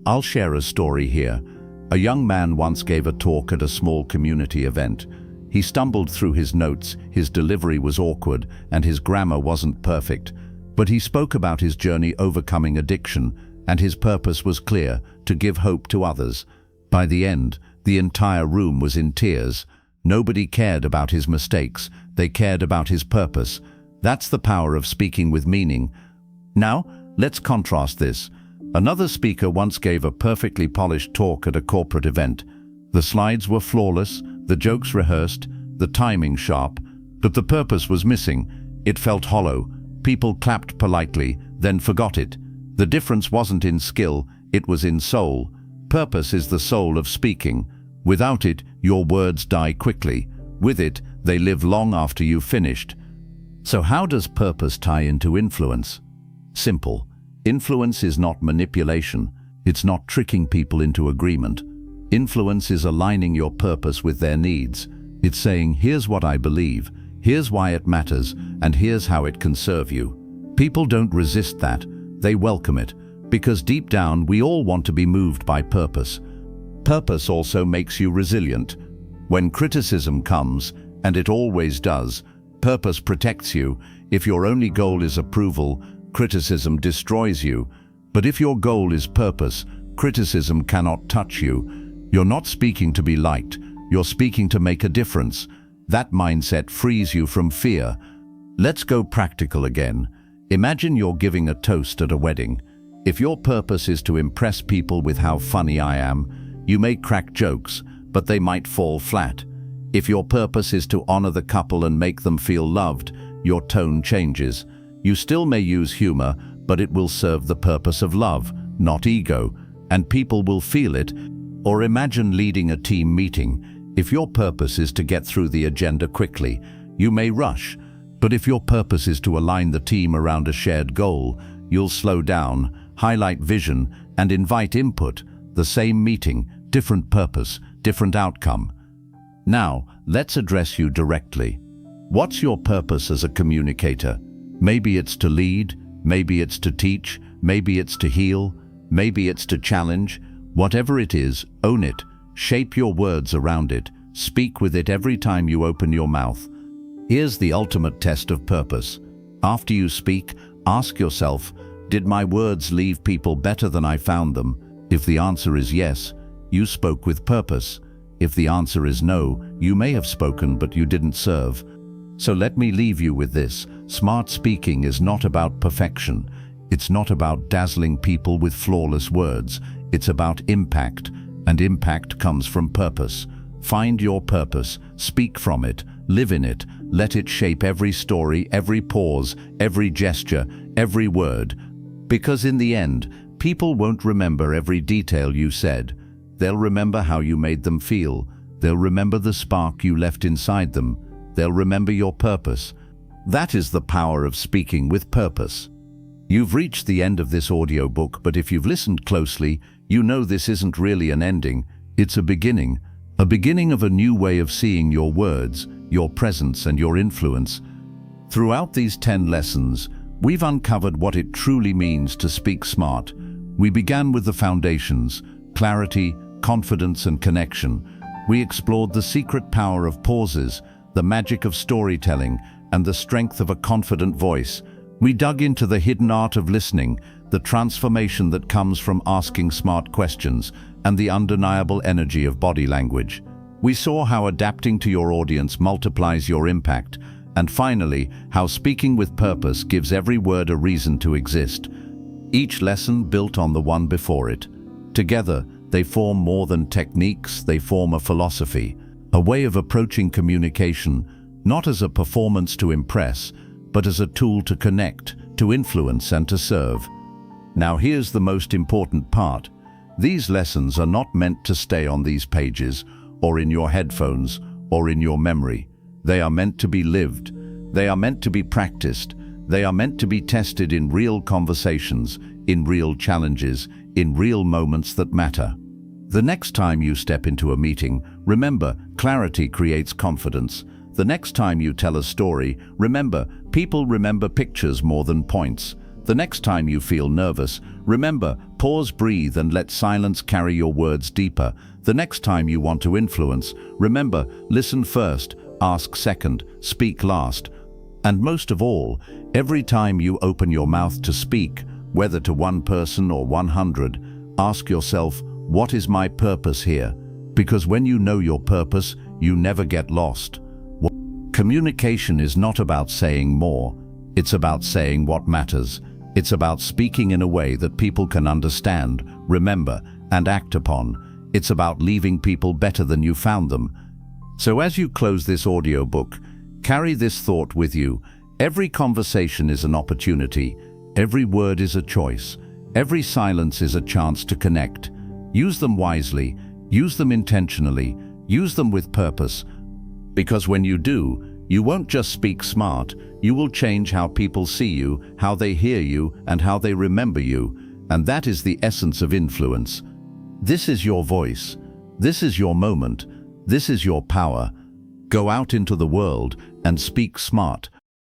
I'll share a story here. A young man once gave a talk at a small community event. He stumbled through his notes, his delivery was awkward, and his grammar wasn't perfect. But he spoke about his journey overcoming addiction, and his purpose was clear: to give hope to others. By the end, the entire room was in tears. Nobody cared about his mistakes, they cared about his purpose. That's the power of speaking with meaning. Now, let's contrast this. Another speaker once gave a perfectly polished talk at a corporate event. The slides were flawless, the jokes rehearsed, the timing sharp, but the purpose was missing. It felt hollow. People clapped politely, then forgot it. The difference wasn't in skill, it was in soul. Purpose is the soul of speaking. Without it, your words die quickly. With it, they live long after you've finished. So how does purpose tie into influence? Simple. Influence is not manipulation. It's not tricking people into agreement. Influence is aligning your purpose with their needs. It's saying, here's what I believe, here's why it matters, and here's how it can serve you. People don't resist that. They welcome it, because deep down we all want to be moved by purpose. Purpose also makes you resilient. When criticism comes, and it always does, purpose protects you. If your only goal is approval, criticism destroys you. But if your goal is purpose, criticism cannot touch you. You're not speaking to be liked, you're speaking to make a difference. That mindset frees you from fear. Let's go practical again. Imagine you're giving a toast at a wedding. If your purpose is to impress people with how funny I am, you may crack jokes, but they might fall flat. If your purpose is to honor the couple and make them feel loved, your tone changes. You still may use humor, but it will serve the purpose of love, not ego, and people will feel it. Or imagine leading a team meeting. If your purpose is to get through the agenda quickly, you may rush. But if your purpose is to align the team around a shared goal, you'll slow down, highlight vision, and invite input. The same meeting, different purpose, different outcome. Now, let's address you directly. What's your purpose as a communicator? Maybe it's to lead, maybe it's to teach, maybe it's to heal, maybe it's to challenge. Whatever it is, own it. Shape your words around it. Speak with it every time you open your mouth. Here's the ultimate test of purpose. After you speak, ask yourself, did my words leave people better than I found them? If the answer is yes, you spoke with purpose. If the answer is no, you may have spoken but you didn't serve. So let me leave you with this. Smart speaking is not about perfection. It's not about dazzling people with flawless words. It's about impact, and impact comes from purpose. Find your purpose, speak from it, live in it, let it shape every story, every pause, every gesture, every word. Because in the end, people won't remember every detail you said. They'll remember how you made them feel. They'll remember the spark you left inside them. They'll remember your purpose. That is the power of speaking with purpose. You've reached the end of this audiobook, but if you've listened closely, you know this isn't really an ending. It's a beginning of a new way of seeing your words, your presence, and your influence. Throughout these 10 lessons, we've uncovered what it truly means to speak smart. We began with the foundations: clarity, confidence, and connection. We explored the secret power of pauses, the magic of storytelling, and the strength of a confident voice. We dug into the hidden art of listening, the transformation that comes from asking smart questions, and the undeniable energy of body language. We saw how adapting to your audience multiplies your impact, and finally, how speaking with purpose gives every word a reason to exist. Each lesson built on the one before it. Together, they form more than techniques, they form a philosophy, a way of approaching communication, not as a performance to impress, but as a tool to connect, to influence, and to serve. Now here's the most important part. These lessons are not meant to stay on these pages, or in your headphones, or in your memory. They are meant to be lived. They are meant to be practiced. They are meant to be tested in real conversations, in real challenges, in real moments that matter. The next time you step into a meeting, remember, clarity creates confidence. The next time you tell a story, remember, people remember pictures more than points. The next time you feel nervous, remember, pause, breathe, and let silence carry your words deeper. The next time you want to influence, remember, listen first, ask second, speak last. And most of all, every time you open your mouth to speak, whether to one person or 100, ask yourself, what is my purpose here? Because when you know your purpose, you never get lost. Communication is not about saying more. It's about saying what matters. It's about speaking in a way that people can understand, remember, and act upon. It's about leaving people better than you found them. So as you close this audiobook, carry this thought with you. Every conversation is an opportunity. Every word is a choice. Every silence is a chance to connect. Use them wisely. Use them intentionally. Use them with purpose. Because when you do, you won't just speak smart, you will change how people see you, how they hear you, and how they remember you. And that is the essence of influence. This is your voice. This is your moment. This is your power. Go out into the world and speak smart.